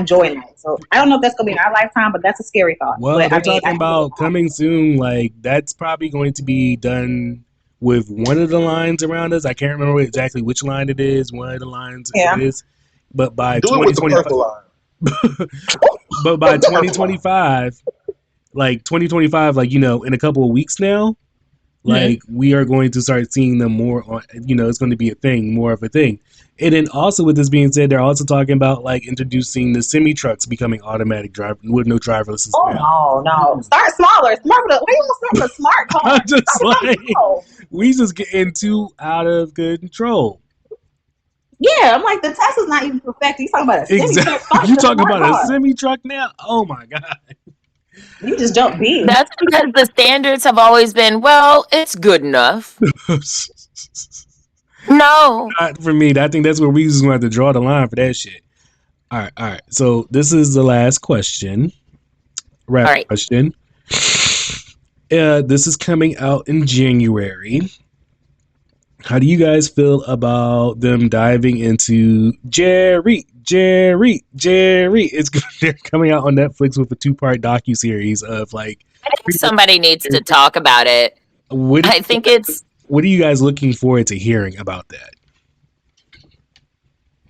joy in life. So I don't know if that's going to be in our lifetime, but that's a scary thought. Well, they're talking about coming soon. Like that's probably going to be done with one of the lines around us. I can't remember exactly which line it is. One of the lines it is. But by 2025, but by 2025, in a couple of weeks now, we are going to start seeing them more on, it's going to be more of a thing. And then also with this being said, they're also talking about like introducing the semi trucks becoming automatic driver with no driverless. No. Start smaller. Why you want to start with a smart car? I'm just like, we just getting too out of control. Yeah, I'm like, the Tesla's not even perfect. You talking about a semi truck? You talking about a semi truck now? Oh my god! You just don't be. That's because the standards have always been, well, it's good enough. No, not for me. I think that's where we just going to have to draw the line for that shit. All right. So this is the last question. Question. This is coming out in January. How do you guys feel about them diving into Jerry? They're coming out on Netflix with a 2-part docuseries of like. I think somebody needs to talk about it. What are you guys looking forward to hearing about that?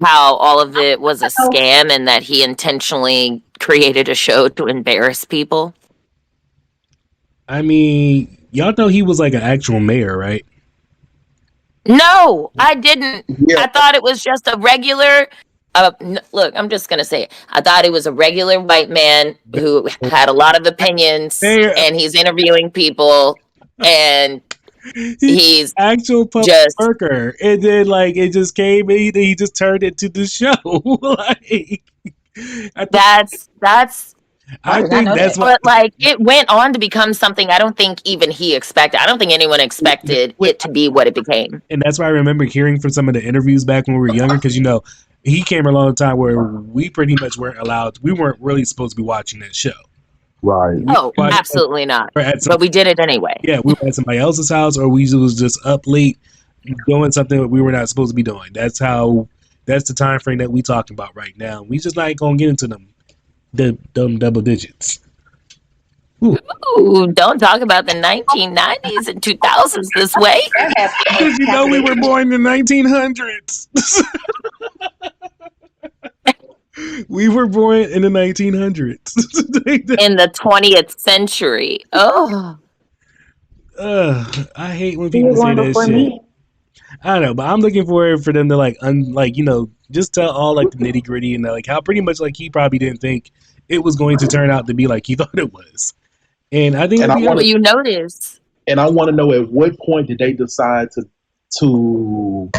How all of it was a scam and that he intentionally created a show to embarrass people. I mean, y'all know he was like an actual mayor, right? No, I didn't. Yeah. I thought it was just a regular. Look, I'm just gonna say it. I thought he was a regular white man who had a lot of opinions, and he's interviewing people, and He's actual public just worker, and then like it just came, and he just turned it to the show. Like, that's I I did not think know that's that. what. but like it went on to become something I don't think even he expected. I don't think anyone expected it to be what it became. And that's why I remember hearing from some of the interviews back when we were younger, because he came along a time where we pretty much weren't allowed. We weren't really supposed to be watching that show. Right. Oh, We watched- absolutely not. or at some, But we did it anyway. yeah, we were at somebody else's house, or we was just up late doing something that we were not supposed to be doing. That's the time frame that we talking about right now. We just not gonna get into them double digits. Ooh, don't talk about the 1990s and 2000s this way. Because we were born in the 1900s. We were born in the 1900s. In the 20th century. Oh, I hate when He people was say one that before shit. me. I don't know, but I'm looking for them to just tell all like the nitty gritty, and like how pretty much like he probably didn't think it was going to turn out to be like he thought it was. And I think And I well, you notice. And I want to know at what point did they decide to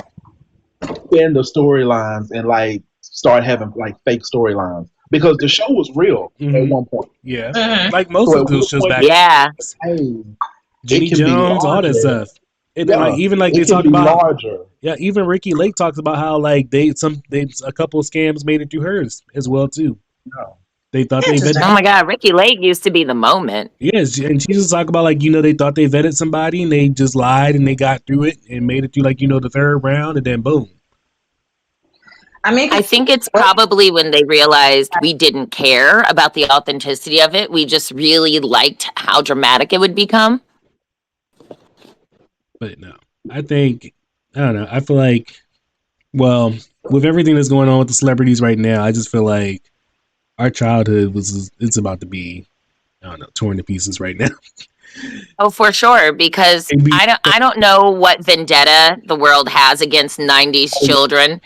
end the storylines and like start having like fake storylines, because the show was real at one point. Yeah, Mhm. like most So of at those what shows point- back. Yeah. Hey, Jimmy it can be Jones, all that larger. stuff. And Yeah, then, like even like it they can talk be about larger. yeah, even Ricky Lake talks about how like a couple of scams made it through hers as well too. No. They thought they Interesting. vetted. Oh my God, Ricky Lake used to be the moment. Yes, and she just talk about like they thought they vetted somebody and they just lied and they got through it and made it through like the third round, and then boom. I mean, I think it's probably when they realized we didn't care about the authenticity of it. We just really liked how dramatic it would become. But no, I don't know. I feel like, well, with everything that's going on with the celebrities right now, I just feel like our childhood it's about to be, I don't know, torn to pieces right now. Oh, for sure, because I don't know what vendetta the world has against 90s children,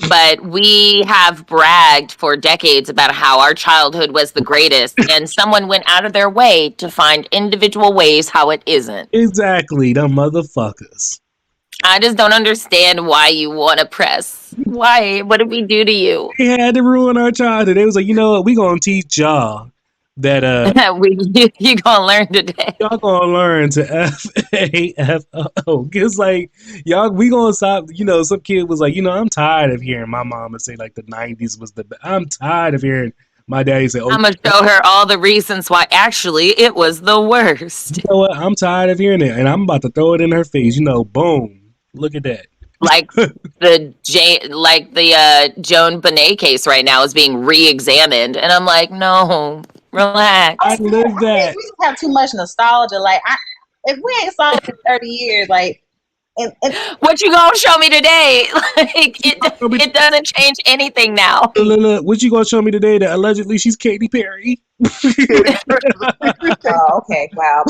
but we have bragged for decades about how our childhood was the greatest, and someone went out of their way to find individual ways how it isn't. Exactly, the motherfuckers. I just don't understand why you want to press. Why? What did we do to you? They had to ruin our childhood. They was like, you know what, we gonna teach y'all that You gonna learn today. y'all gonna learn to FAFO. Cause like y'all, we gonna stop. Some kid was like, I'm tired of hearing my mama say like the 90s was the best. I'm tired of hearing my daddy say, I'm gonna show her all the reasons why actually it was the worst. You know what? I'm tired of hearing it, and I'm about to throw it in her face. Boom. Look at that. Like the Joan Benet case right now is being re-examined, and I'm like, no, relax. I live that. We have too much nostalgia. Like, if we ain't saw it in 30 years, like, and what you gonna show me today? Like, it doesn't change anything now. Look, what you gonna show me today? That allegedly she's Katy Perry. oh, okay, wow.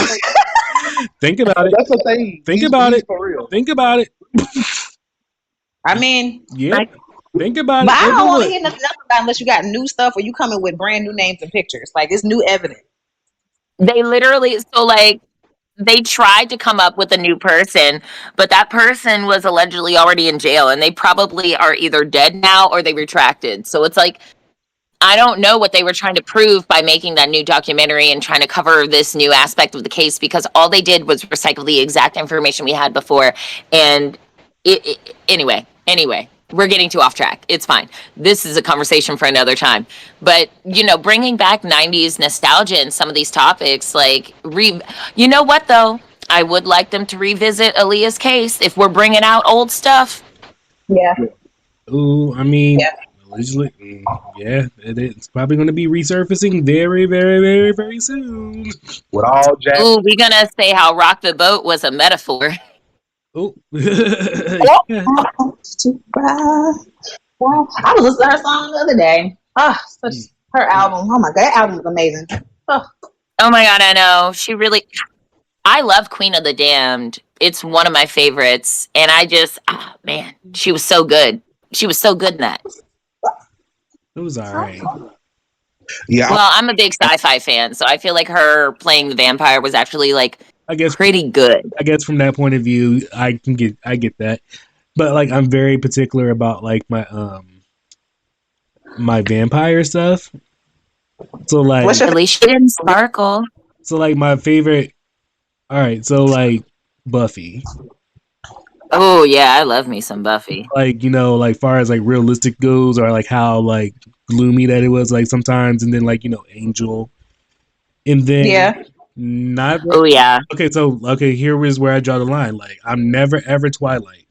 Think about it. That's the thing. Think about it. For real. Think about it. I mean, Yeah. Think about but it. I don't want to Overlook. hear nothing about it unless you got new stuff or you coming with brand new names and pictures. Like, it's new evidence. They literally, so like, they tried to come up with a new person, but that person was allegedly already in jail, and they probably are either dead now or they retracted. So it's like, I don't know what they were trying to prove by making that new documentary and trying to cover this new aspect of the case, because all they did was recycle the exact information we had before. And anyway, we're getting too off track. It's fine. This is a conversation for another time. But, bringing back 90s nostalgia and some of these topics, like, you know what, though? I would like them to revisit Aaliyah's case if we're bringing out old stuff. Yeah. Ooh, I mean, Yeah. allegedly, yeah, it's probably going to be resurfacing very, very, very, very soon. With all Jack. Ooh, we're going to say how Rock the Boat was a metaphor. Oh, Yeah. Well, I was listening to her song the other day. Her album. Oh my God, that album is amazing. Oh my God, I know. I love Queen of the Damned. It's one of my favorites. And man, she was so good. She was so good in that. it was all right. Yeah. Well, I'm a big sci-fi fan, so I feel like her playing the vampire was actually like I guess pretty good. I guess from that point of view, I get that. But like I'm very particular about like my vampire stuff. So like At least she didn't sparkle. so like my favorite all right, so like Buffy. Oh yeah, I love me some Buffy. Like, like far as like realistic goes or like how like gloomy that it was like sometimes and then like, Angel. And then Yeah. not Oh yeah. okay, here is where I draw the line. Like I'm never ever Twilight.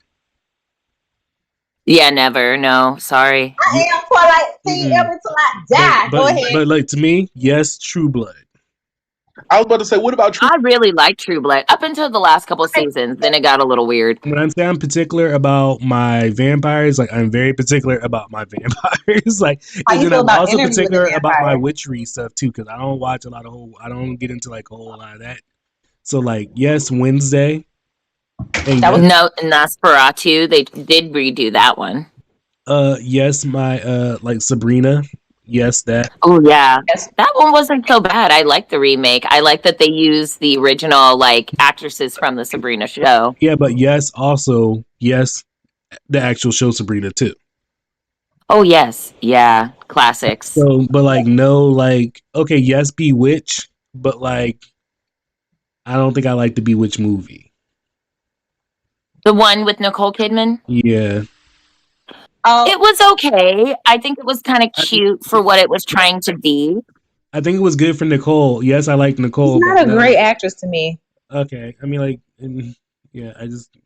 Yeah, never. No, sorry. I am Twilight. See, Mm-mm. every till I die. Go ahead. But like to me, yes, True Blood. I was about to say, what about True? I really liked True Blood up until the last couple of seasons. Then it got a little weird. When I'm saying I'm particular about my vampires, like I'm very particular about my vampires. Like, How and you then feel I'm about also Interview with a particular about my Vampire? witchery stuff too, because I don't watch a lot of I don't get into like a whole lot of that. So like, yes, Wednesday. And That was No, Nosferatu. They did redo that one. yes, my like Sabrina. Yes, that. Oh yeah, yes. that one wasn't so bad. I like the remake. I like that they used the original like actresses from the Sabrina show. Yeah, but yes, also yes, the actual show Sabrina too. Oh yes, yeah, classics. So, but like no, like okay, yes, Bewitched, but like I don't think I like the Bewitched movie. The one with Nicole Kidman. Yeah, Oh, It was okay. I think it was kind of cute for what it was trying to be. I think it was good for Nicole. Yes, I like Nicole. she's not But a no. great actress to me. Okay, I mean like, yeah, I just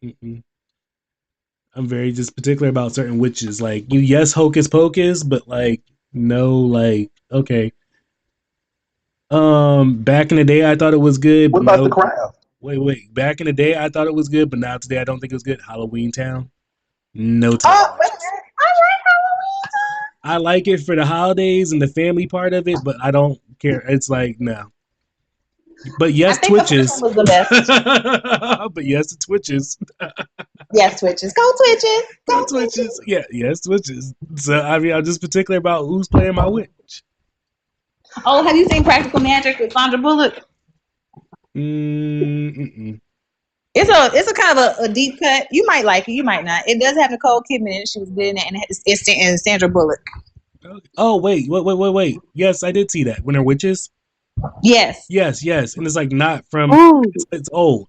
I'm very just particular about certain witches. Like you, yes, Hocus Pocus, but like no, like okay. Back in the day, I thought it was good. What But about no, The Craft? wait. Back in the day, I thought it was good, but now today, I don't think it was good. Halloween Town, no time. Oh, wait a minute. I like Halloween. I like it for the holidays and the family part of it, but I don't care. It's like no. But yes, I think the Twitches. first one was the best. But yes, it Twitches. Yes, Twitches. Go Twitches. Go Twitches. Yeah, yes, Twitches. So I mean, I'm just particular about who's playing my witch. Oh, have you seen Practical Magic with Sandra Bullock? Mm-mm. It's a kind of a deep cut. You might like it, you might not. It does have Nicole Kidman in it. She was good in it, and Sandra Bullock. Oh wait. Yes, I did see that. When they're witches. Yes. Yes, and it's like not from. It's old.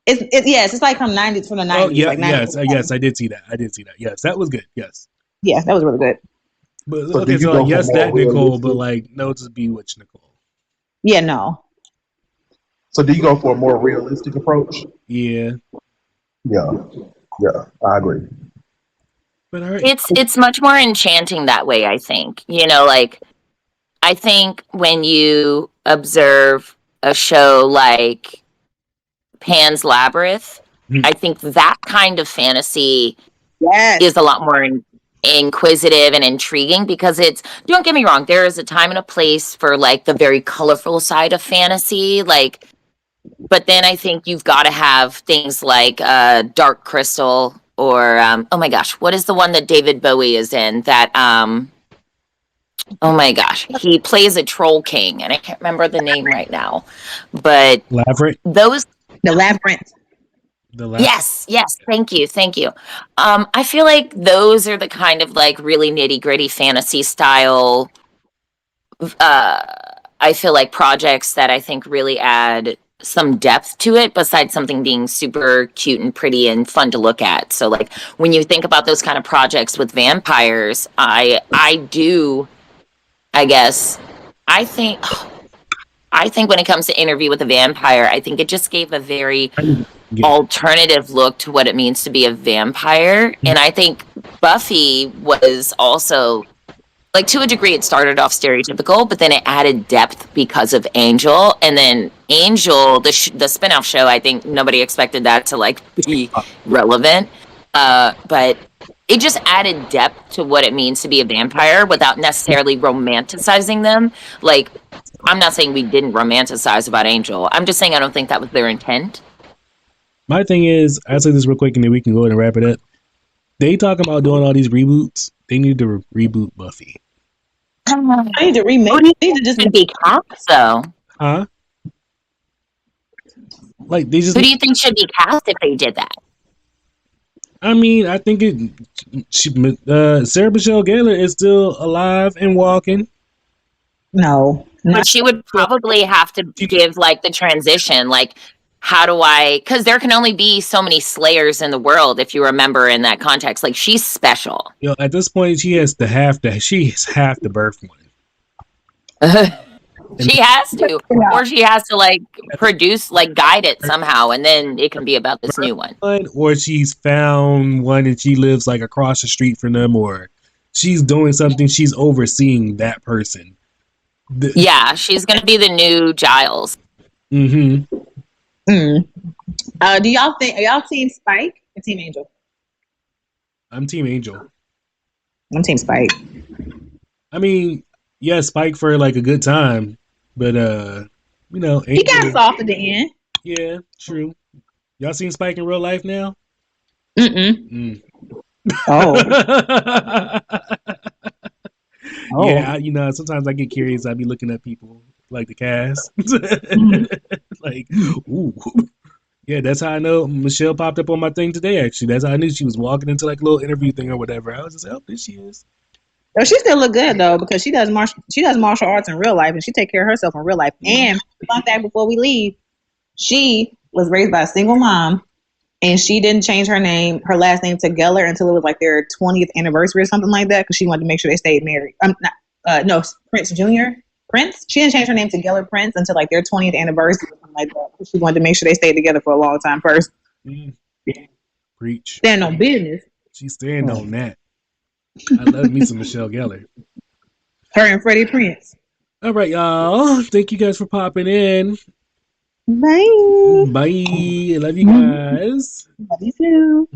It's like from the 90s. Oh yeah, like 90s. yes, I did see that. Yes, that was good. Yes, Yeah, that was really good. but So okay, do you so go like, for yes, more that Nicole, but realistic? like no, to Bewitched Nicole. Yeah, no. So do you go for a more realistic approach? Yeah, Yeah, I agree. but all right. It's much more enchanting that way, I think. Like I think when you observe a show like Pan's Labyrinth, I think that kind of fantasy Yes. is a lot more inquisitive and intriguing because don't get me wrong, there is a time and a place for like the very colorful side of fantasy, like, but then I think you've got to have things like Dark Crystal or oh my gosh, what is the one that David Bowie is in that oh my gosh, he plays a troll king and I can't remember the name right now, but Labyrinth. those The Labyrinth. Yes, thank you. I feel like those are the kind of like really nitty-gritty fantasy style I feel like projects that I think really add some depth to it besides something being super cute and pretty and fun to look at. So like when you think about those kind of projects with vampires, I guess I think when it comes to Interview with a Vampire, I think it just gave a very alternative look to what it means to be a vampire. And I think Buffy was also, like, to a degree, it started off stereotypical, but then it added depth because of Angel. And then Angel, the spinoff show, I think nobody expected that to, like, be relevant. But it just added depth to what it means to be a vampire without necessarily romanticizing them. Like, I'm not saying we didn't romanticize about Angel. I'm just saying I don't think that was their intent. My thing is, I'll say this real quick and then we can go ahead and wrap it up. They talking about doing all these reboots. They need to reboot Buffy. I need to remake. They need to just be cast, though. Huh? Like they just. Who do you think should be cast if they did that? I mean, I think Sarah Michelle Gellar is still alive and walking. No, But she would probably have to give like the transition, like how do I? Because there can only be so many Slayers in the world, if you remember in that context. Like she's special. You know, at this point, she has the birth one. She has to, or she has to like produce, like guide it somehow, and then it can be about this new one. Or she's found one and she lives like across the street from them, or she's doing something. She's overseeing that person. Yeah, she's gonna be the new Giles. Mm-hmm. Do y'all think? Are y'all Team Spike or Team Angel? I'm Team Angel. I'm Team Spike. I mean, yeah, Spike for like a good time, but you know, he got soft at the end. Yeah, true. Y'all seen Spike in real life now? Oh. Yeah, you know, sometimes I get curious. I be looking at people like the cast, like, ooh, yeah. That's how I know Michelle popped up on my thing today. Actually, that's how I knew she was walking into like a little interview thing or whatever. I was just like, oh, there she is. Oh, she still look good though because she does martial arts in real life and she take care of herself in real life. And fun fact before we leave, she was raised by a single mom. And she didn't change her last name to Geller until it was like their 20th anniversary or something like that because she wanted to make sure they stayed married. No, Prince Jr. Prince. She didn't change her name to Geller Prince until like their 20th anniversary or something like that. She wanted to make sure they stayed together for a long time first. Preach. Stand on business. She's staying on that. I love me some Michelle Gellar. Her and Freddie Prince. All right, y'all. Thank you guys for popping in. Bye. Bye. I love you guys. Love you too.